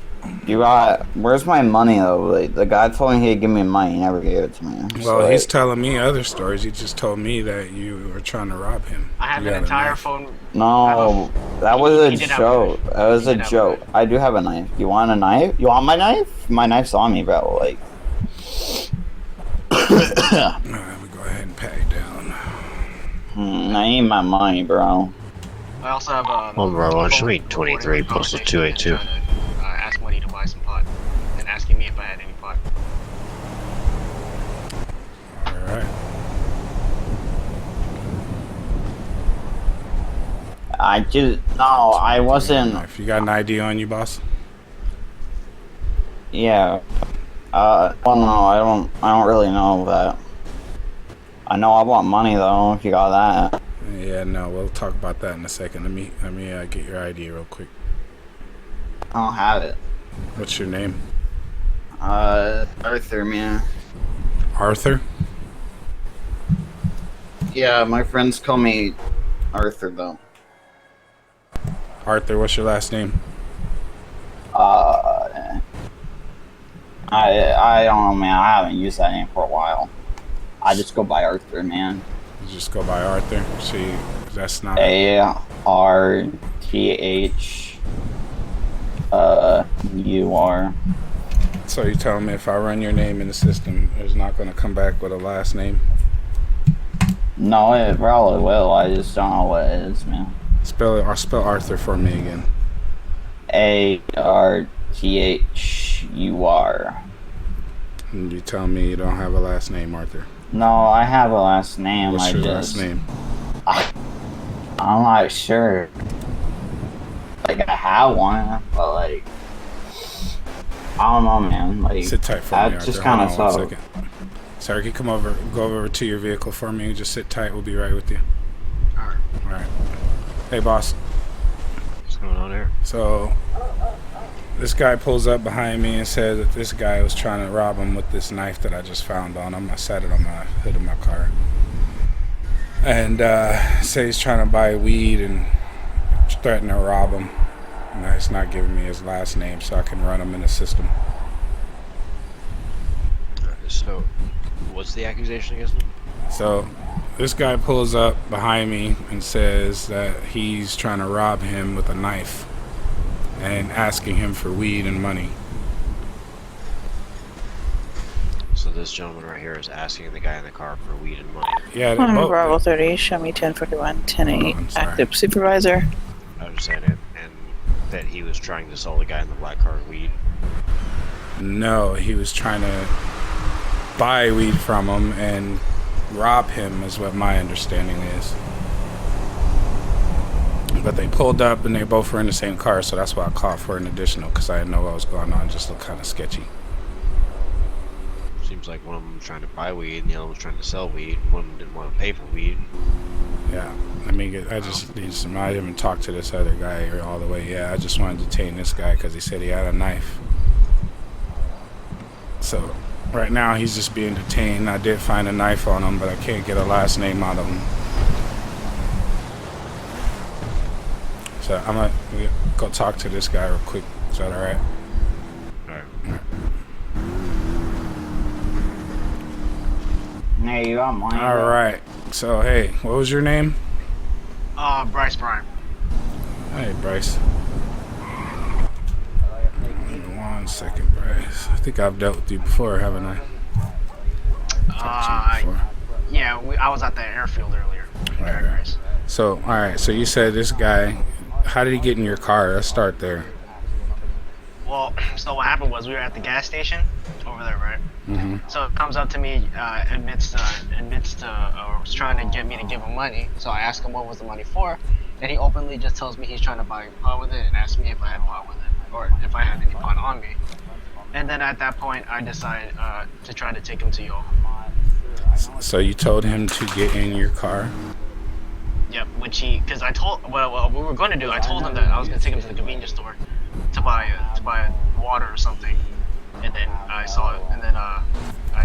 You got. Where's my money though? Like, the guy told me he'd give me money. He never gave it to me. Well, he's telling me other stories. He just told me that you were trying to rob him. I have You an got a entire knife. phone. No, that was a he did have a joke. knife. That was He a did have a joke. I do have a knife. You want a knife? You want my knife? My knife's on me, bro. Like. Alright, we go ahead and pat it down. I need my money, bro. I also have Well, bro, it should be 23 postal 282. Ask money to buy some pot, and asking me if I had any pot. Alright. I wasn't. If you got an ID on you, boss. Yeah. Well, no, I don't really know that. I know I want money though. If you got that. Yeah, no, we'll talk about that in a second. Let me get your ID real quick. I don't have it. What's your name? Arthur, man. Arthur? Yeah, my friends call me Arthur though. Arthur, what's your last name? I don't know, man. I haven't used that name for a while. I just go by Arthur, man. You just go by Arthur. See, that's not. ARTHUR. So you telling me if I run your name in the system, it's not going to come back with a last name? No, it probably will. I just don't know what it is, man. Spell it, or spell Arthur for me again. ARTHUR. And you tell me you don't have a last name, Arthur. No, I have a last name. What's your last name? I'm not sure. Like, I have one, but like, I don't know, man. Like, sit tight for me, that just Arthur. kind of Hold on sucks. 1 second. Sir, can you go over to your vehicle for me? Just sit tight. We'll be right with you. Alright. All right. Hey, boss. What's going on here? So, this guy pulls up behind me and says that this guy was trying to rob him with this knife that I just found on him. I sat it on my hood of my car. And say he's trying to buy weed and threatening to rob him. And he's not giving me his last name so I can run him in the system. So, what's the accusation against him? So, this guy pulls up behind me and says that he's trying to rob him with a knife and asking him for weed and money. So this gentleman right here is asking the guy in the car for weed and money. Yeah, Bravo 30, show me 1041, 10-8, active supervisor. I was saying it, and that he was trying to sell the guy in the black car weed. No, he was trying to buy weed from him and rob him is what my understanding is. But they pulled up and they both were in the same car, so that's why I called for an additional, because I didn't know what was going on. It just looked kind of sketchy. Seems like one of them was trying to buy weed and the other was trying to sell weed. One of them didn't want to pay for weed. Yeah, I just need some. I haven't talked to this other guy all the way. Yeah, I just wanted to detain this guy because he said he had a knife. So right now he's just being detained. I did find a knife on him, but I can't get a last name out of him. So I'm gonna go talk to this guy real quick. Is that all right? All right. Hey, you got money? All right. So hey, what was your name? Bryce Prime. Hey, Bryce. 1 second, Bryce. I think I've dealt with you before, haven't I? Yeah, I was at the airfield earlier. Right. So, all right. So you said this guy. How did he get in your car? Let's start there. Well, so what happened was we were at the gas station over there, right? Mm-hmm. So it comes up to me, admits to, or was trying to get me to give him money. So I asked him what was the money for, and he openly just tells me he's trying to buy pot with it, and asked me if I had pot with it, or if I had any pot on me. And then at that point, I decided to try to take him to Yo. So you told him to get in your car? Yep, which because I told, what we were going to do, I told him that I was going to take him to the convenience store to buy water or something, and then I saw it, and then I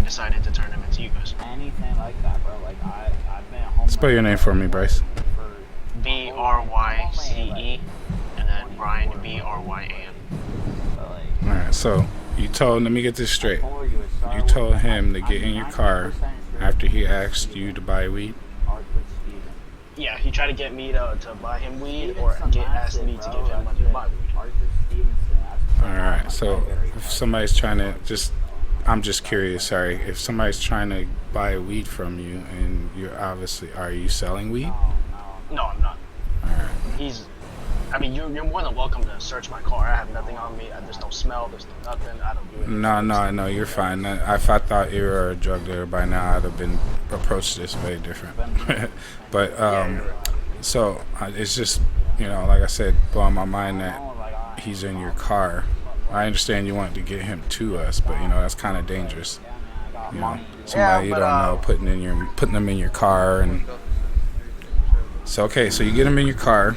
decided to turn him into you guys. Anything like that, bro. Like I've been at home. Spell your name for me, Bryce. BRYCE, and then Brian BRYAN. All So you told, let me get this straight. You told him to get in your car after he asked you to buy weed? Yeah, he tried to get me to buy him weed or ask me to give him money to buy weed. Alright, so if somebody's trying to I'm just curious, sorry. If somebody's trying to buy weed from you and you're obviously, are you selling weed? No, I'm not. I mean, you're more than welcome to search my car. I have nothing on me. There's no smell. There's no nothing. I don't do anything. No, you're fine. If I thought you were a drug dealer by now, I'd have been approached this way different. But so it's just, like I said, blowing my mind that he's in your car. I understand you want to get him to us, but that's kind of dangerous. Somebody you don't know putting them in your car, and so okay, so you get him in your car,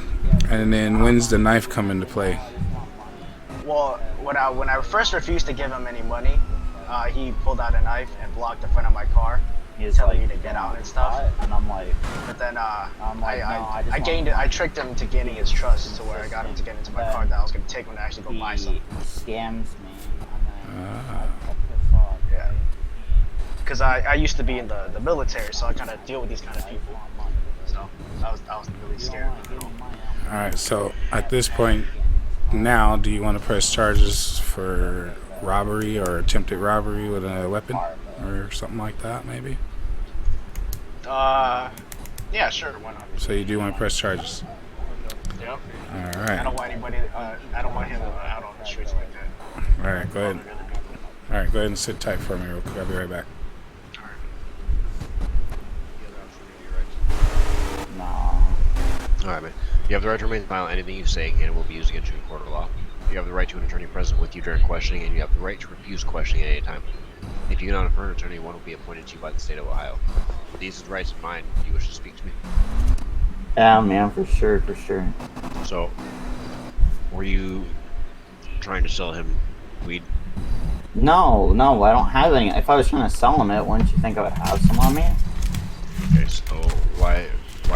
and then when's the knife come into play? Well, when I first refused to give him any money, he pulled out a knife and blocked the front of my car. He was telling me to get out and stuff. And I'm like, but then I tricked him to gaining his trust to where I got him to get into my car that I was gonna take him to actually go buy something. Scams me. Yeah. Because I used to be in the military, so I kind of deal with these kind of people. So I was really scared. Alright, so at this point now, do you want to press charges for robbery or attempted robbery with a weapon or something like that, maybe? Yeah, sure, why not? So you do want to press charges? Yep. Alright. I don't want anybody, I don't want him out on the streets like that. Alright, go ahead. Alright, go ahead and sit tight for me real quick. I'll be right back. Alright, man. You have the right to remain silent. Anything you say and it will be used against you in court of law. You have the right to an attorney present with you during questioning, and you have the right to refuse questioning at any time. If you do not prefer an attorney, one will be appointed to you by the state of Ohio. With these rights in mind, do you wish to speak to me? Yeah, man, for sure. So, were you trying to sell him weed? No, I don't have any. If I was trying to sell him it, wouldn't you think I would have some on me? Okay, so why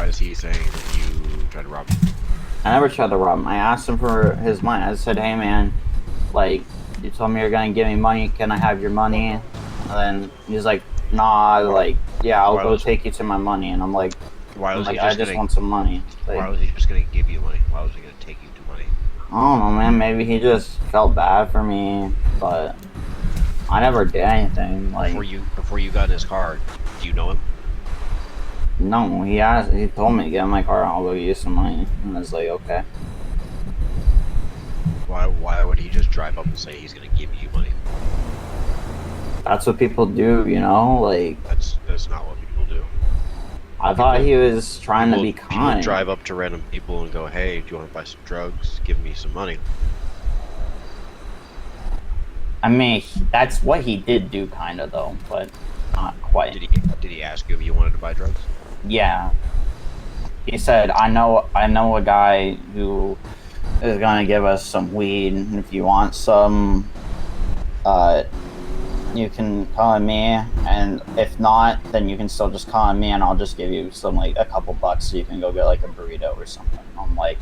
is he saying that you tried to rob him? I never tried to rob him. I asked him for his money. I said, hey man, like, you told me you're gonna give me money, can I have your money? And then he's like, nah, like, yeah, I'll go take you to my money. And I'm like, I just want some money. Like, why was he just gonna give you money? Why was he gonna take you to money? I don't know, man, maybe he just felt bad for me, but I never did anything. Like, before you got in his car, do you know him? No, he told me to get in my car and I'll go get you some money. And I was like, okay. Why would he just drive up and say he's gonna give you money? That's what people do, like. That's not what people do. I thought he was trying to be kind. People drive up to random people and go, hey, do you want to buy some drugs? Give me some money. I mean, that's what he did do, kind of, though, but not quite. Did he ask you if you wanted to buy drugs? Yeah. He said, I know a guy who is gonna give us some weed, and if you want some, you can call me, and if not, then you can still just call me, and I'll just give you some, like, a couple bucks so you can go get, like, a burrito or something. I'm like,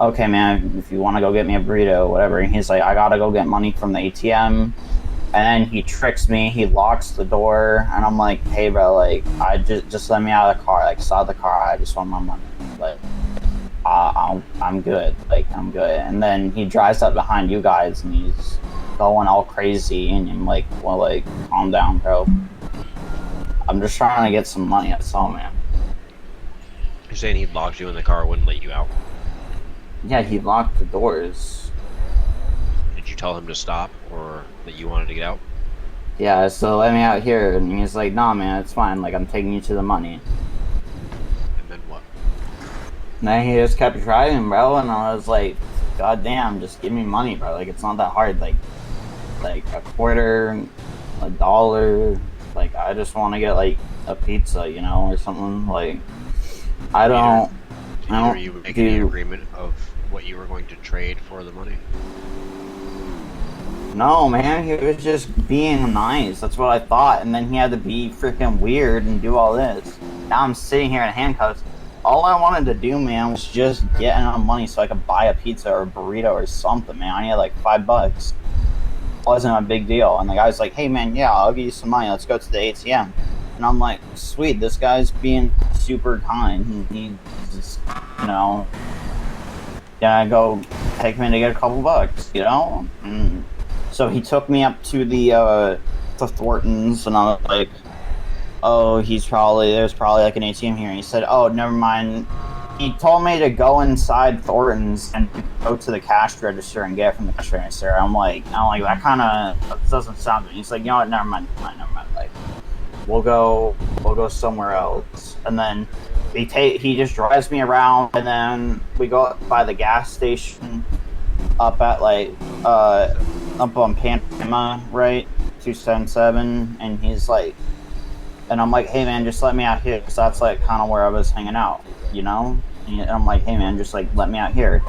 okay, man, if you want to go get me a burrito, whatever. And he's like, I gotta go get money from the ATM. And then he tricks me, he locks the door, and I'm like, hey bro, like, I just let me out of the car, like, stop the car, I just want my money. Like, I'm good, like, I'm good. And then he drives up behind you guys, and he's going all crazy, and I'm like, well, like, calm down, bro. I'm just trying to get some money, that's all, man. You're saying he locked you in the car and wouldn't let you out? Yeah, he locked the doors. Did you tell him to stop, or that you wanted to get out? Yeah, so let me out here, and he's like, nah, man, it's fine, like, I'm taking you to the money. And then what? And then he just kept driving, bro, and I was like, god damn, just give me money, bro, like, it's not that hard, like a quarter, $1, like, I just want to get, like, a pizza, or something, like, I don't you make any agreement of what you were going to trade for the money? No, man, he was just being nice. That's what I thought. And then he had to be freaking weird and do all this. Now I'm sitting here in handcuffs. All I wanted to do, man, was just get enough money so I could buy a pizza or a burrito or something, man. I need like $5. wasn't a big deal. And the guy's like, hey man, yeah, I'll give you some money. Let's go to the ATM. And I'm like, sweet, this guy's being super kind. He just, you know, yeah, go take me to get a couple bucks, you know? And so he took me up to the Thornton's, and I was like, oh, there's probably like an ATM here. And he said, oh, never mind. He told me to go inside Thornton's and go to the cash register and get it from the cash register. I'm like, that kind of doesn't sound good. He's like, you know what, never mind. Like, we'll go somewhere else. And then he just drives me around, and then we go up by the gas station up at like up on Panama, right, 277, and he's like, and I'm like, hey man, just let me out here, because that's like kind of where I was hanging out, you know? And I'm like, hey man, just like let me out here.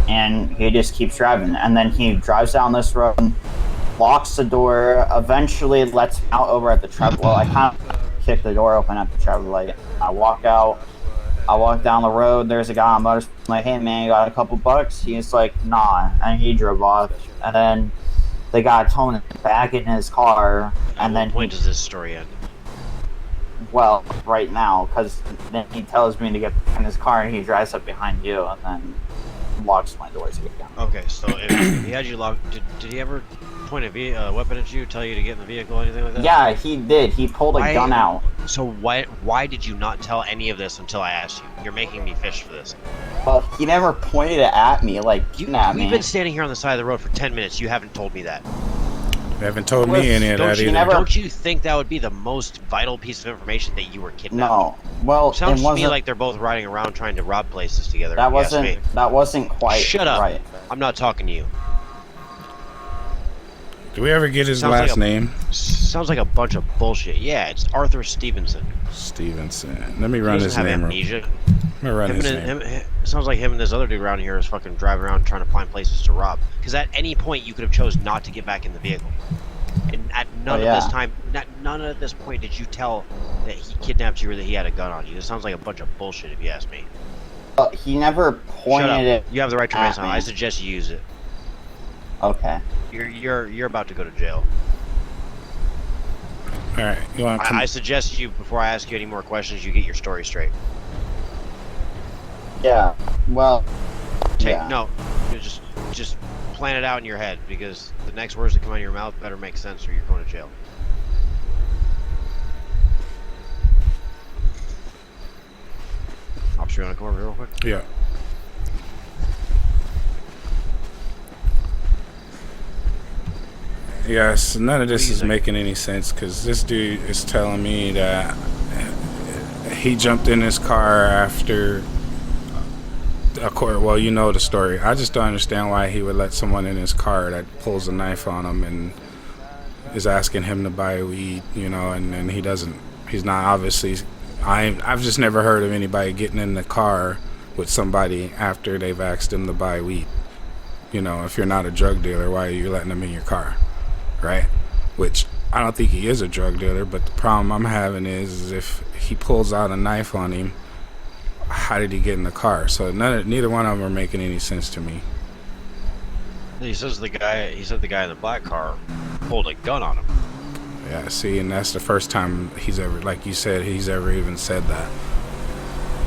And he just keeps driving, and then he drives down this road, locks the door, eventually lets me out over at the traffic. Well, I kind of kick the door open at the traffic light. I walk out. I walk down the road. There's a guy on motorcycle. I'm like, hey man, you got a couple bucks? He's like, nah, and he drove off. And then the guy told him back in his car. And then what point does this story end? Well, right now, because then he tells me to get in his car, and he drives up behind you, and then locks my doors again. Okay, so if he had you locked, did he ever point a weapon at you, tell you to get in the vehicle, or anything like that? Yeah, he did. He pulled a gun out. So why did you not tell any of this until I asked you? You're making me fish for this. Well, he never pointed it at me, like, at me. We've been standing here on the side of the road for 10 minutes. You haven't told me that. You haven't told me any of that either. Don't you think that would be the most vital piece of information, that you were kidnapped? No. Well, sounds to me like they're both riding around trying to rob places together. That wasn't quite Shut up. right. I'm not talking to you. Do we ever get his last name? Sounds like a bunch of bullshit. Yeah, it's Arthur Stevenson. Stevenson. Let me run his name. Amnesia. Let me run his name. It sounds like him and this other dude around here is fucking driving around trying to find places to rob. Because at any point you could have chose not to get back in the vehicle. And at none of this point did you tell that he kidnapped you or that he had a gun on you. This sounds like a bunch of bullshit, if you ask me. He never pointed it. You have the right to remain silent. I suggest you use it. Okay. You're about to go to jail. All right. You want to come? I suggest you, before I ask you any more questions, you get your story straight. Yeah. Well. No. Just plan it out in your head, because the next words that come out of your mouth better make sense, or you're going to jail. Officer, you want to come over here real quick? Yeah. Yes, none of this is making any sense, because this dude is telling me that he jumped in his car after well, you know the story. I just don't understand why he would let someone in his car that pulls a knife on him and is asking him to buy weed, you know, and then he's not obviously. I've just never heard of anybody getting in the car with somebody after they've asked them to buy weed. You know, if you're not a drug dealer, why are you letting them in your car, right? Which I don't think he is a drug dealer, but the problem I'm having is if he pulls out a knife on him, how did he get in the car? So neither one of them are making any sense to me. He said the guy in the black car pulled a gun on him. Yeah, see, and that's the first time he's ever, like you said, he's ever even said that.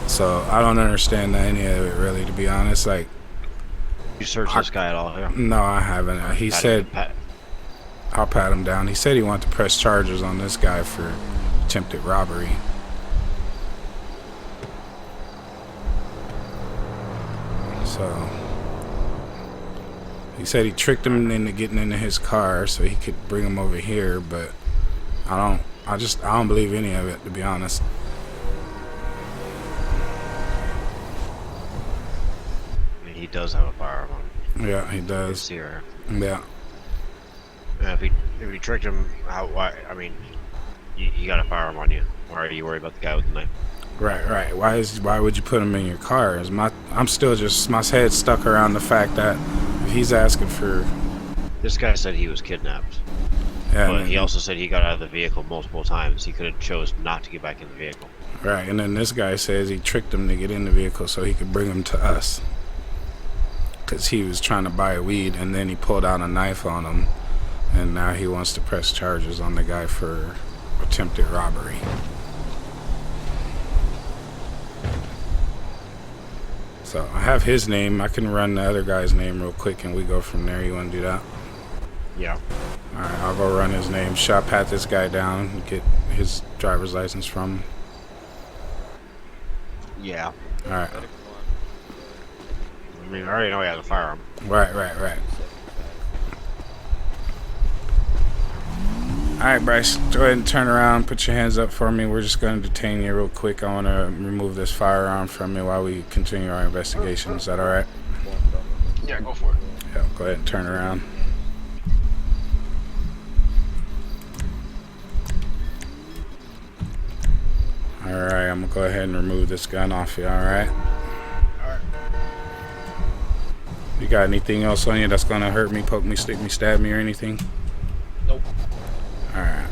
So I don't understand any of it, really, to be honest. Like, you searched this guy at all here? No, I haven't. He said, I'll pat him down. He said he wanted to press charges on this guy for attempted robbery. So he said he tricked him into getting into his car so he could bring him over here, but I don't believe any of it, to be honest. He does have a firearm on him. Yeah, he does. See her. Yeah. If he tricked him, you got a firearm on you. Why are you worried about the guy with the knife? Right. Why would you put him in your car? I'm still just, my head stuck around the fact that if he's asking for. This guy said he was kidnapped. Yeah, but he also said he got out of the vehicle multiple times. He could have chose not to get back in the vehicle. Right, and then this guy says he tricked him to get in the vehicle so he could bring him to us. Because he was trying to buy weed, and then he pulled out a knife on him. and now he wants to press charges on the guy for attempted robbery. So I have his name. I can run the other guy's name real quick and we go from there. You want to do that? Yeah. Alright, I'll go run his name. Shot pat this guy down and get his driver's license from him. Yeah. Alright. I mean, I already know he has a firearm. Right. Alright, Bryce, go ahead and turn around, put your hands up for me. We're just going to detain you real quick. I want to remove this firearm from you while we continue our investigation. Is that alright? Yeah, go for it. Yeah, go ahead and turn around. Alright, I'm going to go ahead and remove this gun off you, alright? You got anything else on you that's going to hurt me, poke me, stick me, stab me, or anything? Nope. Alright.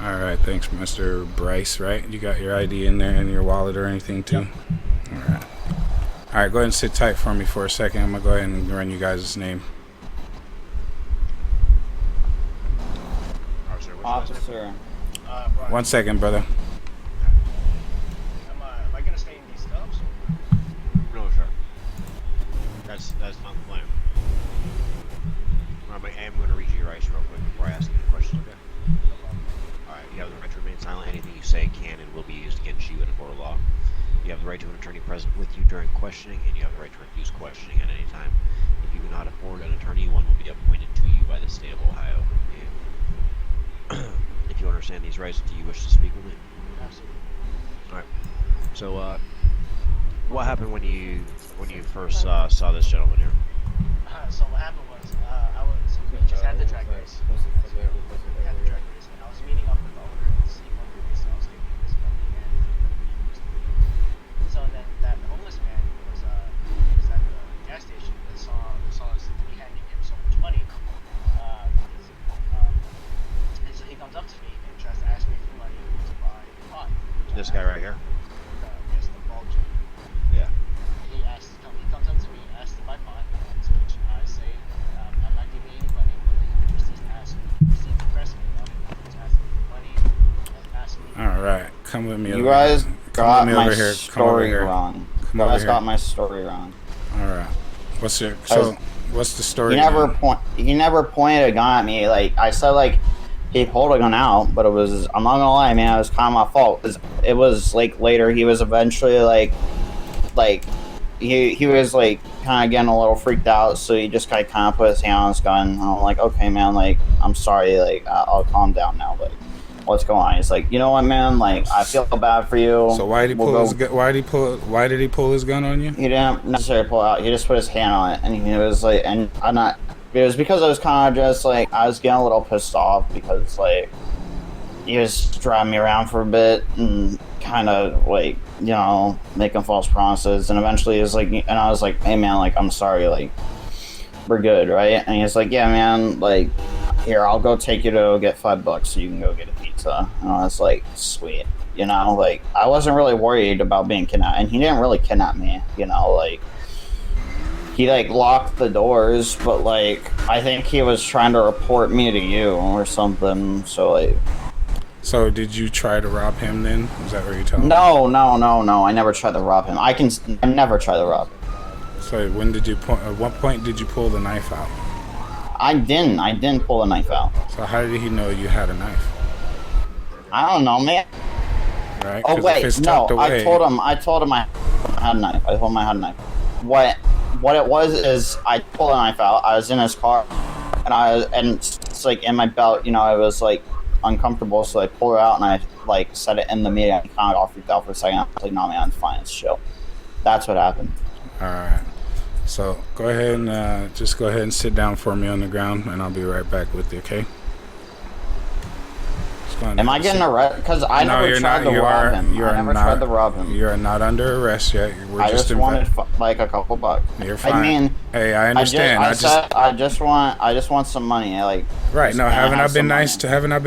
Alright, thanks, Mr. Bryce, right? You got your ID in there and your wallet or anything, too? Yep. Alright. Alright, go ahead and sit tight for me for a second. I'm going to go ahead and run you guys' name. Officer. 1 second, brother. Am I gonna stay in these stubs? No, sure. That's not the plan. I am going to read you your rights real quick before I ask you any questions, okay? Alright, you have the right to remain silent. Anything you say can and will be used against you in a court of law. You have the right to an attorney present with you during questioning, and you have the right to refuse questioning at any time. If you cannot afford an attorney, one will be appointed to you by the state of Ohio. If you understand these rights, do you wish to speak with me? Absolutely. Alright. So, what happened when you first saw this gentleman here? So what happened was, we just had the drag race. We had the drag race, and I was meeting up with the owner to see what we were selling this money and so then that homeless man was at the gas station and saw us handing him so much money. And so he comes up to me and tries to ask me for money to buy pot. This guy right here? Yes, the bald gentleman. Yeah. He comes up to me and asks to buy pot, to which I say, I'm not giving you any money, but then he proceeds to press me up, to ask me for money, and ask me. Alright, come with me You over guys here. got Come my over here. Come over story here. wrong. Come You over guys here. got my story wrong. Alright. What's the story? He never pointed a gun at me. Like I said, like he pulled a gun out, but it was, I'm not gonna lie, man, it was kind of my fault. It was like later he was eventually like he was like kind of getting a little freaked out, so he just kind of put his hand on his gun. And I'm like, okay, man, like I'm sorry, like I'll calm down now, like what's going on? He's like, you know what, man, like I feel bad for you. So why did he pull his gun on you? He didn't necessarily pull it out. He just put his hand on it, and he was like, and I'm not. It was because I was kind of just like I was getting a little pissed off because like he was driving me around for a bit and kind of like, you know, making false promises, and eventually he was like, and I was like, hey man, like I'm sorry, like we're good, right? And he's like, yeah man, like here, I'll go take you to get $5 so you can go get a pizza. And I was like, sweet, you know, like I wasn't really worried about being kidnapped, and he didn't really kidnap me, you know, like he like locked the doors, but like I think he was trying to report me to you or something. So like, so did you try to rob him then? Is that what you're telling me? No. I never tried to rob him. I never tried to rob him. So when did you at what point did you pull the knife out? I didn't pull the knife out. So how did he know you had a knife? I don't know, man. Right? Oh wait, no. Away, I told him I had a knife. I told him I had a knife. What it was is I pulled a knife out. I was in his car, and it's like in my belt. You know, I was like uncomfortable, so I pulled it out and I like set it in the meeting. I kind of got freaked out for a second. I was like, no man, it's fine, it's chill. That's what happened. All right. So go ahead and just go ahead and sit down for me on the ground, and I'll be right back with you. Okay? Am I getting arrested? Because I never tried to rob him. I never tried to rob him. You are not under arrest yet. I just wanted like a couple bucks. You're fine. I mean, hey, I understand. I just want some money. Like right. No, haven't I been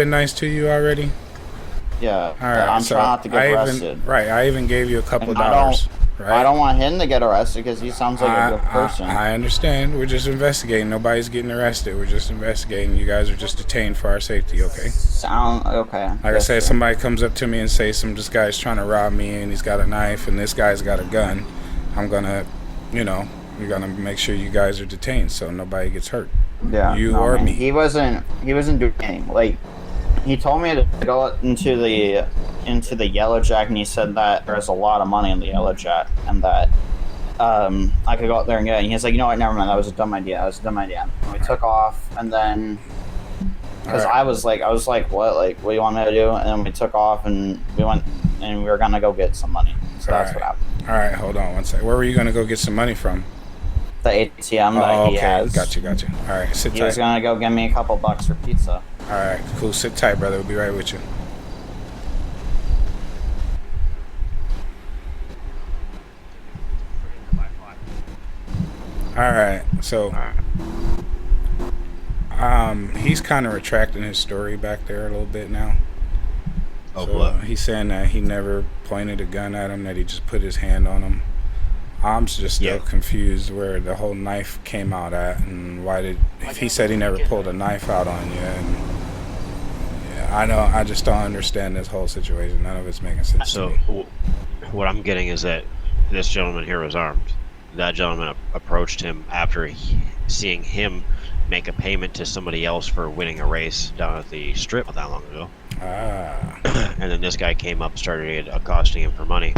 nice to you already? Yeah. All right. I'm so trying not to get arrested. I even gave you a couple And dollars. I don't want him to get arrested because he sounds like a good person. I understand. We're just investigating. Nobody's getting arrested. We're just investigating. You guys are just detained for our safety, okay? Okay. Like I said, somebody comes up to me and says this guy's trying to rob me and he's got a knife and this guy's got a gun. I'm gonna, we're gonna make sure you guys are detained so nobody gets hurt. Yeah. You or me. He wasn't doing anything. Like, he told me to go into the Yellow Jack, and he said that there's a lot of money in the Yellow Jack, and that I could go out there and get it. And he's like, you know what? Never mind. That was a dumb idea. And we took off, and then because I was like, what? Like, what do you want me to do? And then we took off, and we went, and we were gonna go get some money. So that's what happened. All right, hold on one second. Where were you gonna go get some money from? The ATM that he has. Gotcha. All right, sit tight. He was gonna go give me a couple bucks for pizza. All right, cool. Sit tight, brother. We'll be right with you. All right, so he's kind of retracting his story back there a little bit now. Oh, so, what? He's saying that he never pointed a gun at him, that he just put his hand on him. I'm just still confused where the whole knife came out at, and he said he never pulled a knife out on you, and I just don't understand this whole situation. None of it's making sense to me. What I'm getting is that this gentleman here was armed. That gentleman approached him after seeing him make a payment to somebody else for winning a race down at the strip not that long ago. And then this guy came up, started accosting him for money,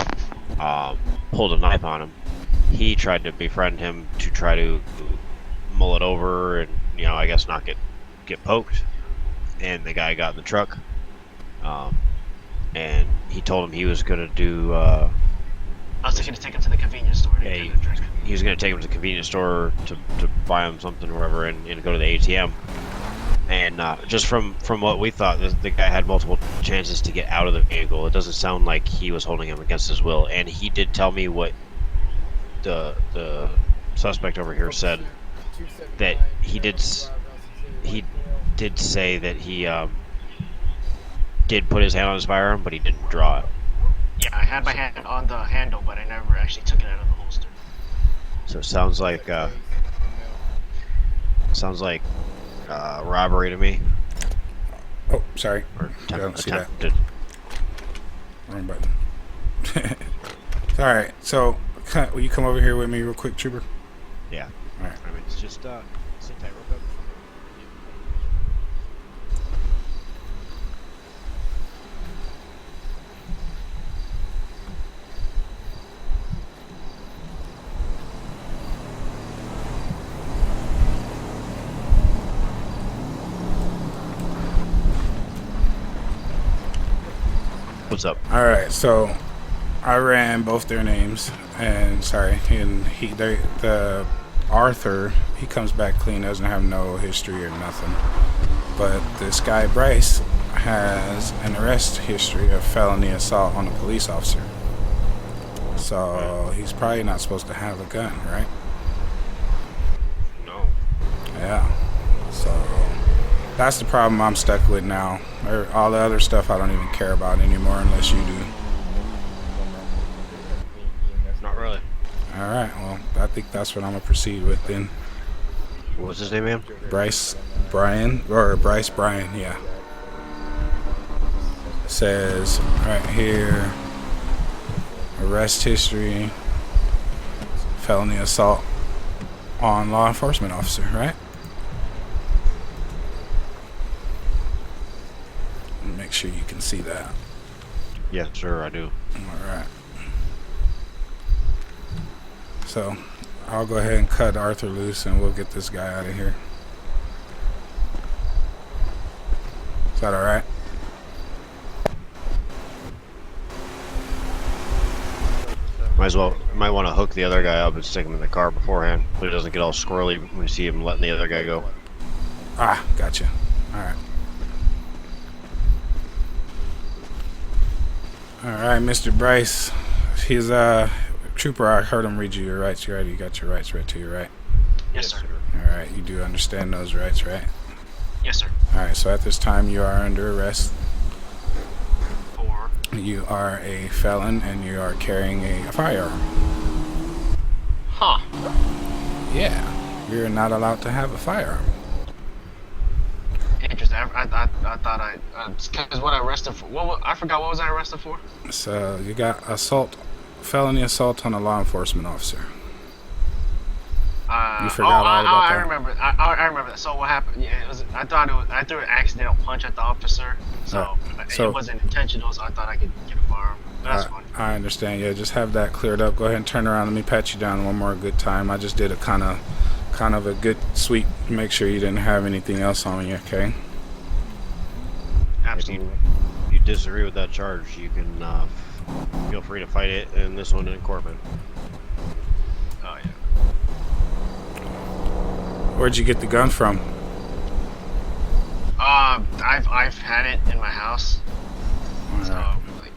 pulled a knife on him. He tried to befriend him to try to mull it over and, I guess not get poked. And the guy got in the truck, and he told him he was going to do... I was going to take him to the convenience store to get him a drink. He was going to take him to the convenience store to buy him something or whatever and go to the ATM. And just from what we thought, the guy had multiple chances to get out of the vehicle. It doesn't sound like he was holding him against his will. And he did tell me what the suspect over here said, that he did say that he did put his hand on his firearm, but he didn't draw it. Yeah, I had my hand on the handle, but I never actually took it out of the holster. So it sounds like robbery to me. Oh, sorry. Or I don't see that. attempted. Wrong button. All right. So, will you come over here with me real quick, Trooper? Yeah. All right. I mean, it's just sit tight real quick. What's up? All right, so I ran both their names, and the Arthur, he comes back clean, doesn't have no history or nothing. But this guy Bryce has an arrest history of felony assault on a police officer. So he's probably not supposed to have a gun, right? No. Yeah. So that's the problem I'm stuck with now. All the other stuff I don't even care about anymore unless you do. Not really. All right. Well, I think that's what I'm gonna proceed with then. What's his name, man? Bryce Bryan. Yeah. Says right here, arrest history, felony assault on law enforcement officer, right? Make sure you can see that. Yes, sir, I do. All right. So I'll go ahead and cut Arthur loose and we'll get this guy out of here. Is that all right? Might want to hook the other guy up and stick him in the car beforehand, but he doesn't get all squirrely when we see him letting the other guy go. Ah, gotcha. All right. All right, Mr. Bryce. He's trooper. I heard him read you your rights. You already got your rights read to you, right? Yes, sir. All right. You do understand those rights, right? Yes, sir. All right. So at this time, you are under arrest. You are a felon and you are carrying a firearm. Huh. Yeah, you're not allowed to have a firearm. Interesting. I thought because what I arrested for. I forgot what was I arrested for? So you got felony assault on a law enforcement officer. You forgot all about that. I remember. I remember that. So what happened? Yeah, I threw an accidental punch at the officer, so it wasn't intentional. So I thought I could get a firearm. That's fine. I understand. Yeah, just have that cleared up. Go ahead and turn around. Let me pat you down one more good time. I just did a kind of a good sweep. Make sure you didn't have anything else on you. Okay. Absolutely. If you disagree with that charge, you can feel free to fight it in this one in Corbin. Oh yeah. Where'd you get the gun from? I've had it in my house. So like,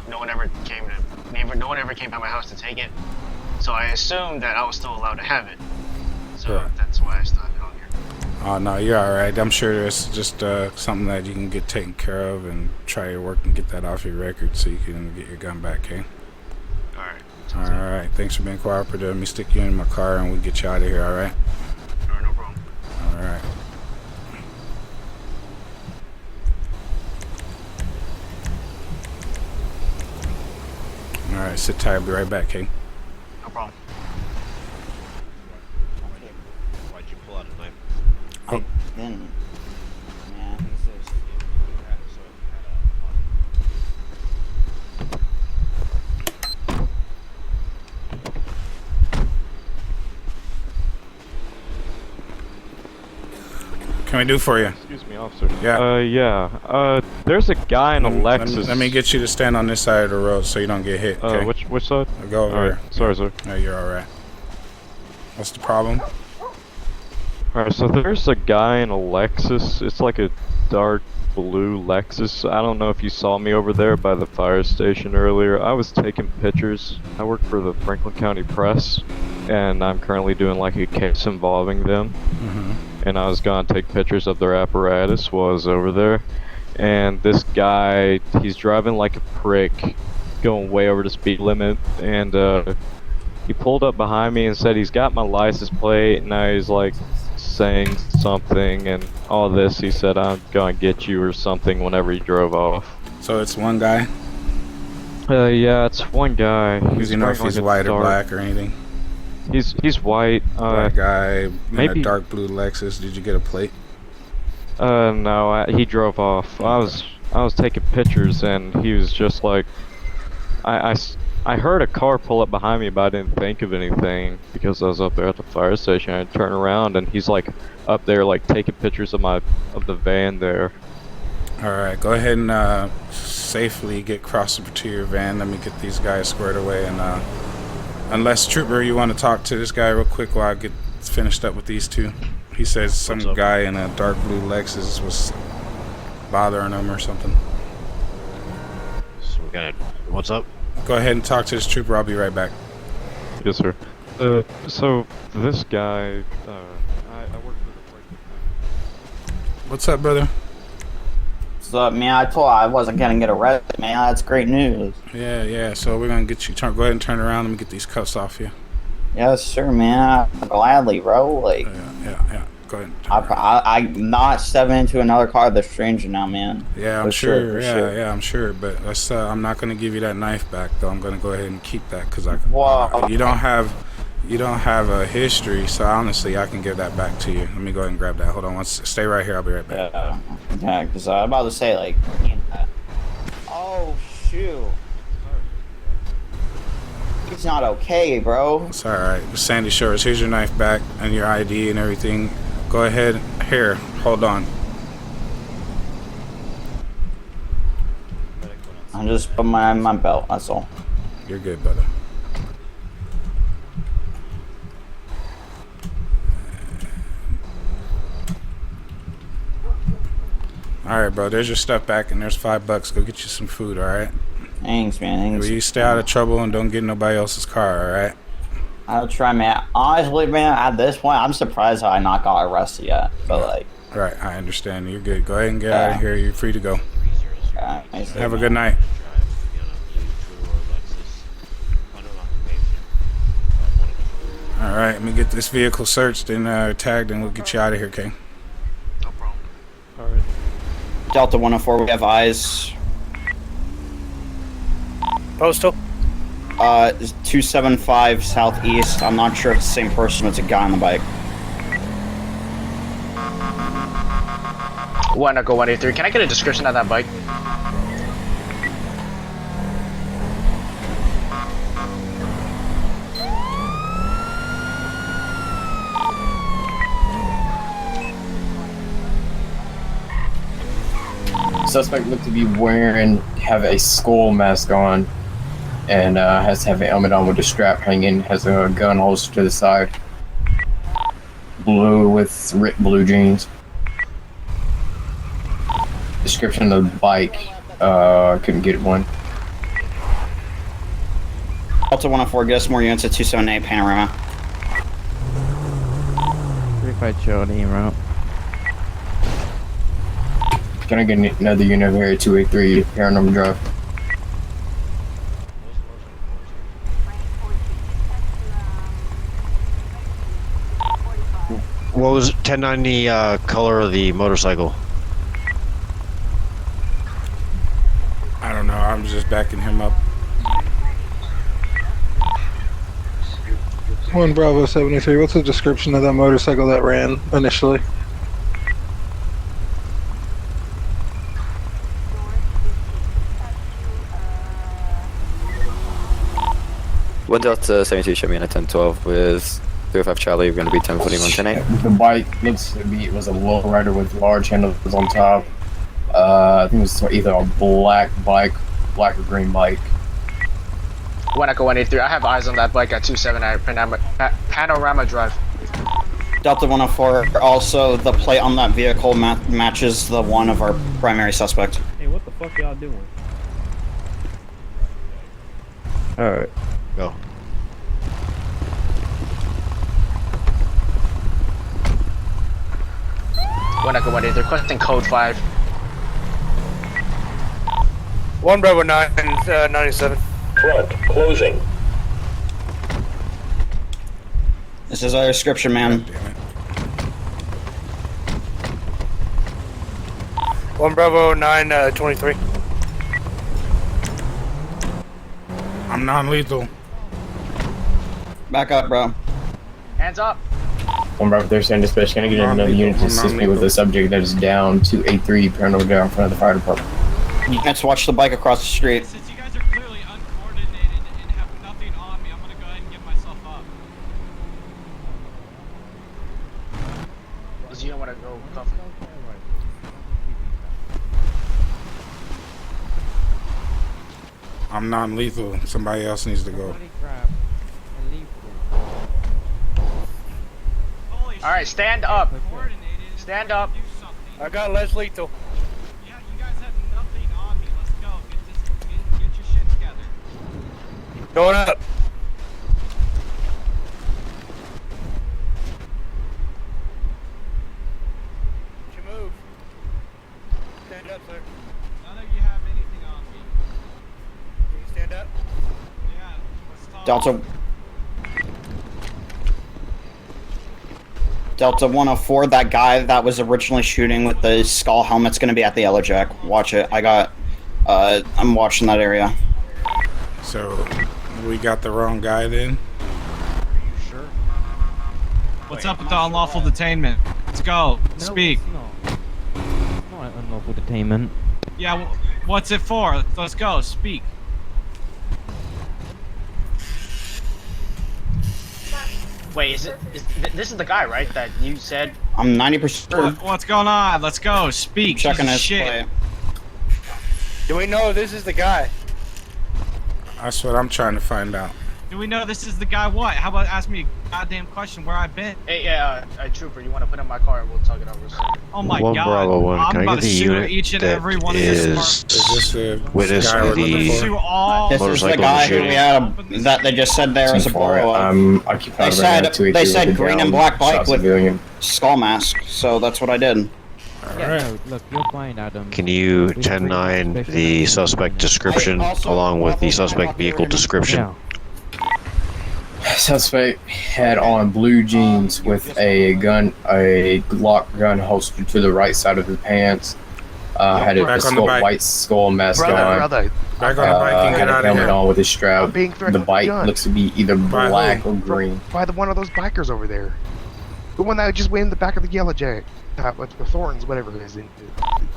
no one ever came by my house to take it. So I assumed that I was still allowed to have it. So that's why I started on here. Oh no, you're all right. I'm sure it's just something that you can get taken care of and try your work and get that off your record so you can get your gun back, okay? All right. All right. Thanks for being cooperative. Let me stick you in my car and we'll get you out of here. All right. All right, no problem. All right. All right. Sit tight. I'll be right back, okay? No problem. Why'd you pull out a knife? I didn't. Yeah. Can we do for you? Excuse me, officer. Yeah. There's a guy in a Lexus. Let me get you to stand on this side of the road so you don't get hit. Okay? Which side? I'll go over here. Sorry, sir. No, you're all right. What's the problem? Alright, so there's a guy in a Lexus. It's like a dark blue Lexus. I don't know if you saw me over there by the fire station earlier. I was taking pictures. I work for the Franklin County Press, and I'm currently doing like a case involving them. And I was gonna take pictures of their apparatus while I was over there. And this guy, he's driving like a prick, going way over the speed limit, and he pulled up behind me and said he's got my license plate, and now he's like saying something and all this. He said I'm gonna get you or something whenever he drove off. So it's one guy? Yeah, it's one guy. Does he know if he's white or black or anything? He's white. Black guy maybe in a dark blue Lexus. Did you get a plate? No, he drove off. I was taking pictures and he was just like, I heard a car pull up behind me, but I didn't think of anything because I was up there at the fire station. I turned around and he's like up there, like taking pictures of the van there. All right, go ahead and safely get crossed over to your van. Let me get these guys squared away. And unless Trooper, you want to talk to this guy real quick while I get finished up with these two. He says some guy in a dark blue Lexus was bothering him or something. So we got it. What's up? Go ahead and talk to this trooper. I'll be right back. Yes, sir. So this guy, I work for the. What's up, brother? What's up, man? I told I wasn't gonna get arrested, man. That's great news. Yeah. So we're gonna get you. Go ahead and turn around. Let me get these cuffs off you. Yes, sir, man. Gladly, bro. Like. Yeah. Go ahead. I'm not stepping into another car with a stranger now, man. Yeah, I'm sure. Yeah, I'm sure. But let's. I'm not gonna give you that knife back, though. I'm gonna go ahead and keep that because you don't have a history. So honestly, I can give that back to you. Let me go ahead and grab that. Hold on. Stay right here. I'll be right back. Yeah, because I'm about to say like. Oh shoot. It's not okay, bro. It's alright. Sandy Shores, here's your knife back and your ID and everything. Go ahead. Here, hold on. I'm just putting my belt, that's all. You're good, brother. Alright, bro, there's your stuff back and there's $5. Go get you some food, alright? Thanks, man. Thanks. Will you stay out of trouble and don't get in nobody else's car, alright? I'll try, man. Honestly, man, at this point, I'm surprised how I not got arrested yet. But, like... Right, I understand. You're good. Go ahead and get out of here. You're free to go. Nice Have a good night. All right, let me get this vehicle searched and tagged, and we'll get you out of here, okay? No problem. All right. Delta 104, we have eyes. Postal. 275 southeast. I'm not sure if it's the same person. It's a guy on the bike. One Echo 183. Can I get a description of that bike? Suspect looked to be have a skull mask on, and has to have a helmet on with a strap hanging, has a gun holster to the side. Blue with ripped blue jeans. Description of the bike, couldn't get one. Delta 104, get us more units at 278 Panorama. 35 Charlie en route. Can I get another unit over here at 283 Paranormal Drive? What was 1090 color of the motorcycle? I don't know. I'm just backing him up. 1 Bravo 73. What's the description of that motorcycle that ran initially? One Delta 72 show me in a 1012 with 305 Charlie. We're going to be 1041, 10-8. The bike looks to be, it was a low rider with large handles on top. I think it was either a black bike, black or green bike. One Echo 183. I have eyes on that bike at 279 Panorama Drive. Delta 104, also the plate on that vehicle matches the one of our primary suspect. Hey, what the fuck y'all doing? Alright. Go. One Echo 183. Requesting code 5. 1 Bravo 9, 97. Front, closing. This is our description, man. 1 Bravo 9, 23. I'm non-lethal. Back up, bro. Hands up. 1 Bravo 37 dispatch, can I get another unit to assist me with a subject that is down 283 Paranormal Drive in front of the fire department? Units, watch the bike across the street. Since you guys are clearly uncoordinated and have nothing on me, I'm gonna go ahead and give myself up. Does you don't want to go cuff? I'm non-lethal. Somebody else needs to go. Alright, stand up. Stand up. I got less lethal. Yeah, you guys have nothing on me. Let's go. Get your shit together. Going up. Did you move? Stand up, sir. None of you have anything on me. Can you stand up? Yeah, let's talk. Delta 104, that guy that was originally shooting with the skull helmet's gonna be at the Yellow Jack. Watch it. I'm watching that area. So, we got the wrong guy then? Sure. What's up with the unlawful detainment? Let's go. Speak. It's not an unlawful detainment. Yeah, what's it for? Let's go. Speak. Wait, this is the guy, right? That you said. I'm 90%. What's going on? Let's go. Speak. Checking his shit. plate. Do we know this is the guy? That's what I'm trying to find out. Do we know this is the guy? What? How about ask me a goddamn question where I've been? Hey, trooper, you want to put in my car and we'll talk it over soon. Oh my 1 god. Bravo 1. I'm Can I about get to the sue unit each and that every one of your smart. Is this a witness guy we're looking the for? Sue all. This is the guy who we had that they just said there was a blow up. Occupied They said green and black bike with skull mask, so that's what I did. Yeah, no, look, you're fine, Adam. Can you 10-9 the suspect description along with the suspect vehicle description? Yeah. Suspect had on blue jeans with a Glock gun holster to the right side of his pants. Had a white skull mask on. Back on the bike and get had a out of helmet here. on with a strap. being The threatened bike with a gun. looks to be either By black who? or green. By one of those bikers over there. The one that just went in the back of the Yellow Jack. The Thorns, whatever it is.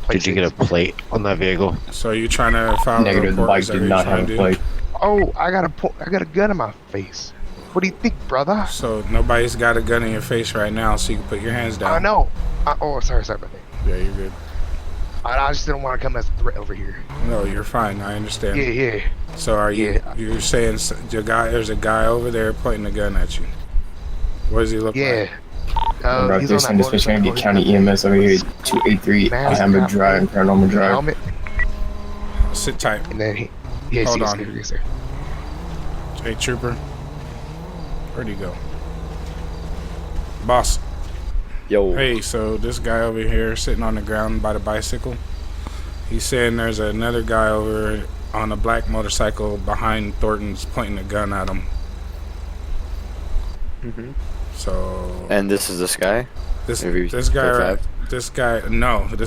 Did you get a plate on that vehicle? So you trying to file a Negative, the report? bike Is that did what not you're have trying a to plate. Oh, I got a gun in my face. What do you think, brother? So nobody's got a gun in your face right now, so you can put your hands down. I know. Sorry about that. Yeah, you're good. I just didn't want to come as a threat over here. No, you're fine. I understand. Yeah. So are you? You're saying there's a guy over there pointing a gun at you? What does he look like? Bro, he's they're on that sending this mission to motorcycle. get County EMS over here, 283 Alhambra Drive, Paranormal Drive. Helmet. Sit tight. And then Hold on. Yes, sir. Hey, trooper. Where'd he go? Boss. Yo. Hey, so this guy over here sitting on the ground by the bicycle, he's saying there's another guy over on a black motorcycle behind Thornton's pointing a gun at him. Mm-hmm. So. And this is this guy? This Maybe guy code this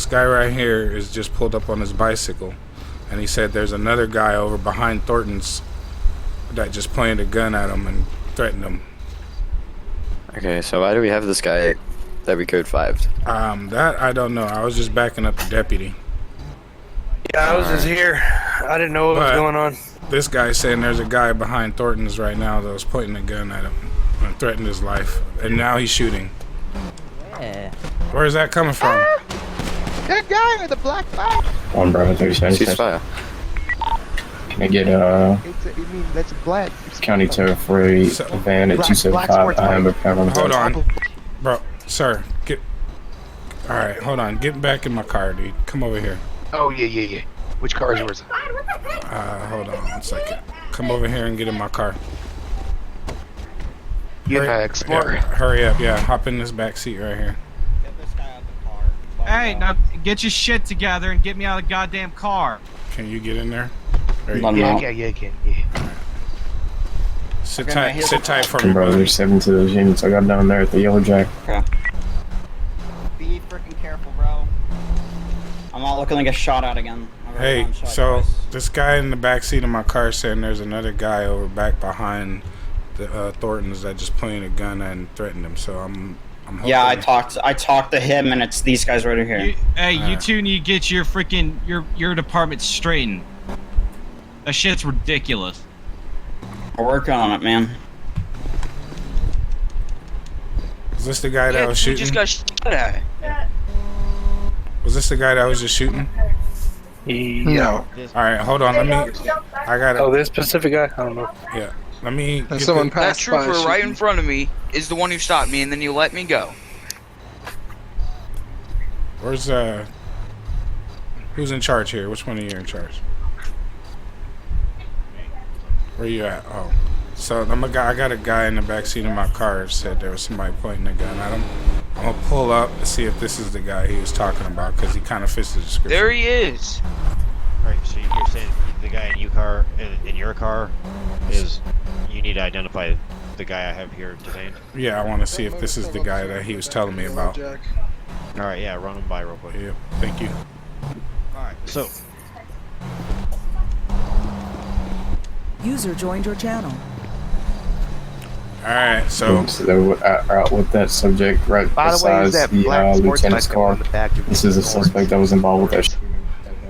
guy right here is just pulled up on his bicycle, and he said there's another guy over behind Thornton's that just pointed a gun at him and threatened him. Okay, so why do we have this guy that we code 5'd? That I don't know. I was just backing up the deputy. Yeah, I was just here. I didn't know what was going on. This guy's saying there's a guy behind Thornton's right now that was pointing a gun at him and threatened his life, and now he's shooting. Yeah. Where's that coming from? That guy with the black bike. One brother, 30 seconds. Ceasefire. Can I get That's black. County tow for a van at 275 Alhambra Paranormal Hold Drive? on, bro, sir. All right, hold on. Get back in my car, dude. Come over here. Oh yeah. Which car is yours? Hold on 1 second. Come over here and get in my car. You Explorer. Yeah, hurry up, yeah. Hop in this back seat right here. Hey, now get your shit together and get me out of the goddamn car. Can you get in there? There you Yeah, go. you can. Yeah. Sit tight for me, Bro, brother. there's 7 to those units I got down there at the Yellow Jack. Okay. Be freaking careful, bro. I'm not looking to get shot at again. I've already Hey, gotten shot so twice. this guy in the back seat of my car saying there's another guy over back behind the Thorntons that just pointed a gun at and threatened him. So I'm hoping. Yeah, I talked to him, and it's these guys right here. You two need to get your freaking your department straightened. That shit's ridiculous. We're working on it, man. Is this the guy that was we shooting? just got shot at. Was this the guy that was just shooting? No. All right, hold on. Let me. I got it. Oh, this specific guy? I don't know. Yeah. Let me. Get someone the- That trooper right in front of me is the one who stopped me, and then you let me go. Where's who's in charge here? Which one of you are in charge? Where you at? Oh, so I got a guy in the back seat of my car said there was somebody pointing a gun at him. I'm gonna pull up and see if this is the guy he was talking about because he kind of fits the description. There he is. Right, so you're saying the guy in your car is, you need to identify the guy I have here detained? Yeah, I want to see if this is the guy that he was telling me about. Alright, yeah, run him by real quick. Yeah, thank you. Alright, so. User joined your channel. Alright, so they're out with that subject right By the way, is besides that the black sports lieutenant's bike car. on the back of This is a suspect that was involved with that shooting.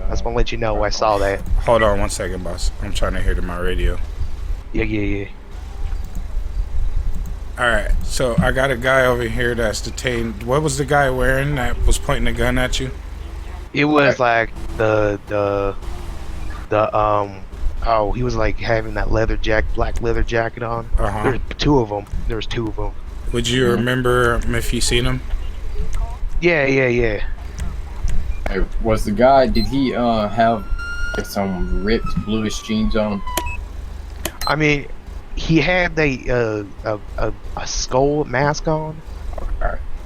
I just want to let you know I saw that. Hold on 1 second, boss. I'm trying to hear to my radio. Yeah. Alright, so I got a guy over here that's detained. What was the guy wearing that was pointing a gun at you? It was like he was like having that black leather jacket on. Uh-huh. There's two of them. There's two of them. Would you remember if you seen him? Yeah. Hey, was the guy? Did he have some ripped bluish jeans on? I mean, he had a skull mask on.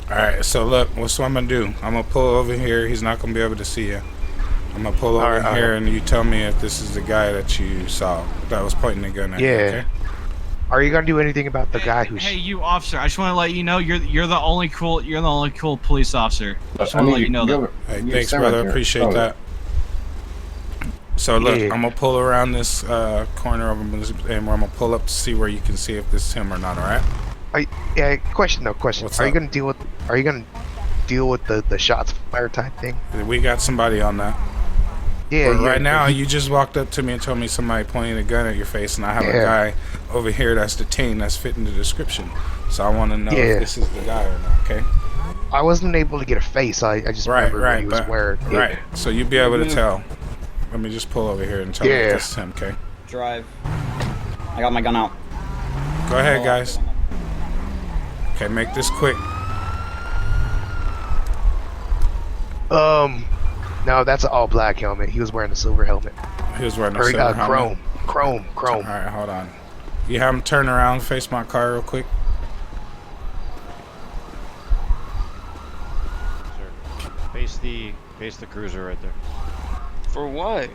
Alright, so look, what's what I'm gonna do? I'm gonna pull over here. He's not gonna be able to see you. I'm gonna pull over here and you tell me if this is the guy that you saw that was pointing the gun at you, okay? Are you gonna do anything about the guy who's? Hey, you officer! I just want to let you know you're the only cool police officer. I just want to let you know that. Hey, thanks, brother. Appreciate that. So look, Yeah. I'm gonna pull around this corner of him, and I'm gonna pull up to see where you can see if this is him or not. All right? Yeah. Question. What's Are you up? gonna deal with? Are you gonna deal with the shots fired type thing? We got somebody on that. Yeah. But yeah. right now, you just walked up to me and told me somebody pointing a gun at your face, and I have a guy over here that's detained that's fitting the description. So I want to know if this is the guy or not. Okay. I wasn't able to get a face. I just remember what he was wearing. Yeah. Right. So you'll be able to tell. Let me just pull over here and tell you if this is him. Okay. Drive. I got my gun out. Go ahead, guys. Okay, make this quick. No, that's an all black helmet. He was wearing a silver helmet. He was wearing a silver helmet. Chrome. All right, hold on. You have him turn around, face my car real quick. Sir, face the cruiser right there. For what?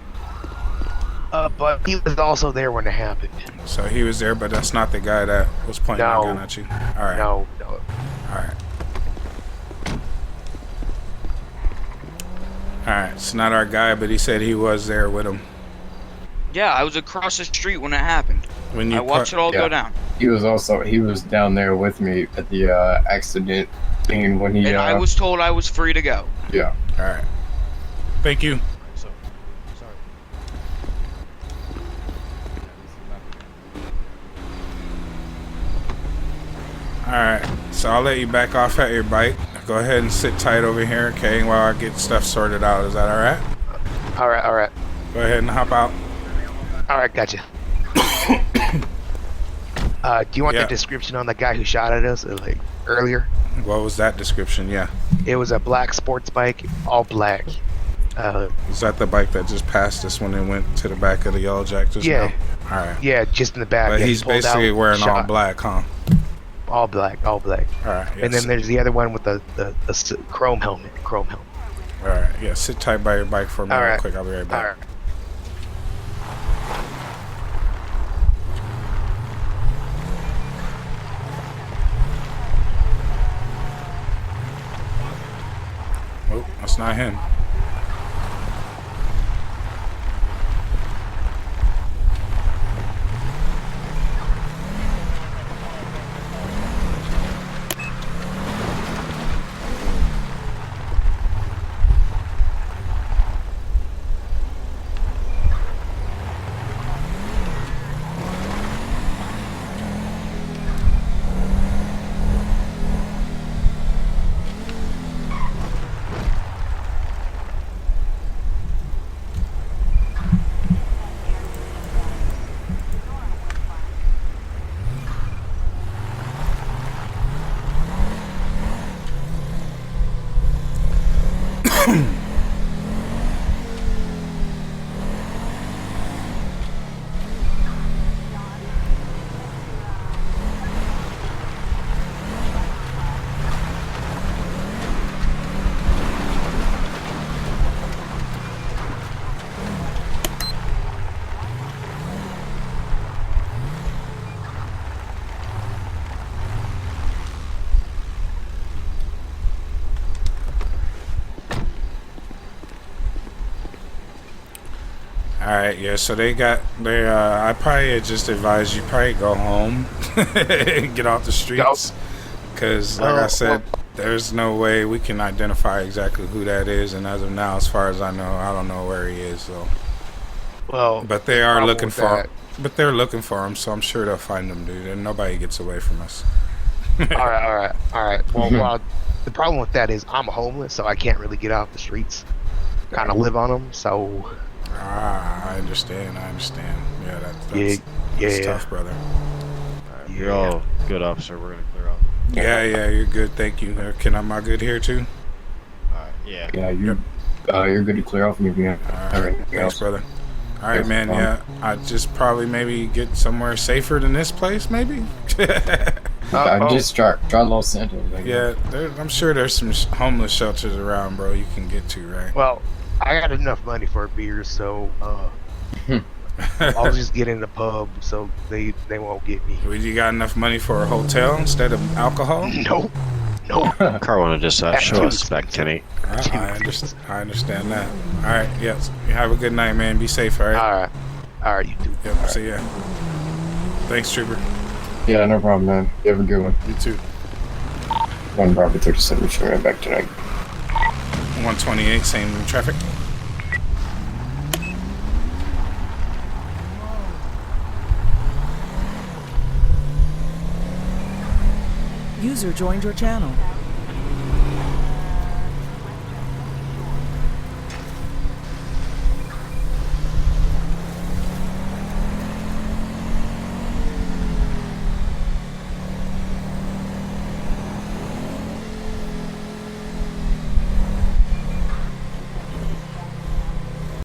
But he was also there when it happened. So he was there, but that's not the guy that was pointing a gun at you. All right. No. All right. All right. It's not our guy, but he said he was there with him. Yeah, I was across the street when it happened. When you I watched it all go down. He was down there with me at the accident scene when he. And I was told I was free to go. Yeah. All right. Thank you. Alright, so I'll let you back off at your bike. Go ahead and sit tight over here, okay, while I get stuff sorted out. Is that alright? Alright. Go ahead and hop out. Alright, gotcha. Do you want the description on the guy who shot at us, like, earlier? What was that description? Yeah. It was a black sports bike, all black. Was that the bike that just passed us when it went to the back of the Yellow Jack just now? Alright. Yeah, just in the back. But he's basically wearing all shot. black, huh? All black. Alright. And then there's the other one with the chrome helmet. Alright, yeah, sit tight by your bike for a minute real quick. I'll be right back. Alright. Oh, that's not him. Alright, yeah, so I probably just advise you probably go home and get off the streets. Because, like I said, there's no way we can identify exactly who that is. And as of now, as far as I know, I don't know where he is. So. Well, but they are looking for him. But they're looking for him, so I'm sure they'll find him, dude. And nobody gets away from us. Alright. Well, the problem with that is I'm homeless, so I can't really get off the streets. Kind of live on them, so... I understand. Yeah, that's tough, brother. You're all good, officer. We're gonna clear out. Yeah, you're good. Thank you. Am I good here too? Yeah. Yeah, you're good to clear off from here. All right, thanks, brother. All right, man. Yeah, I just probably maybe get somewhere safer than this place, maybe. I just try Los Santos. Yeah, I'm sure there's some homeless shelters around, bro. You can get to, right? Well, I got enough money for a beer, so. I'll just get in the pub so they won't get me. Well, you got enough money for a hotel instead of alcohol? Nope. Nope. Car wanna just show us back, Kenny. I understand that. All right. Yes. You have a good night, man. Be safe. All right. All right. All right. You too. Yep. See ya. Thanks, Trooper. Yeah, no problem, man. You have a good one. You too. 1 Bravo 37, showing right back tonight. 128, same traffic. User joined your channel.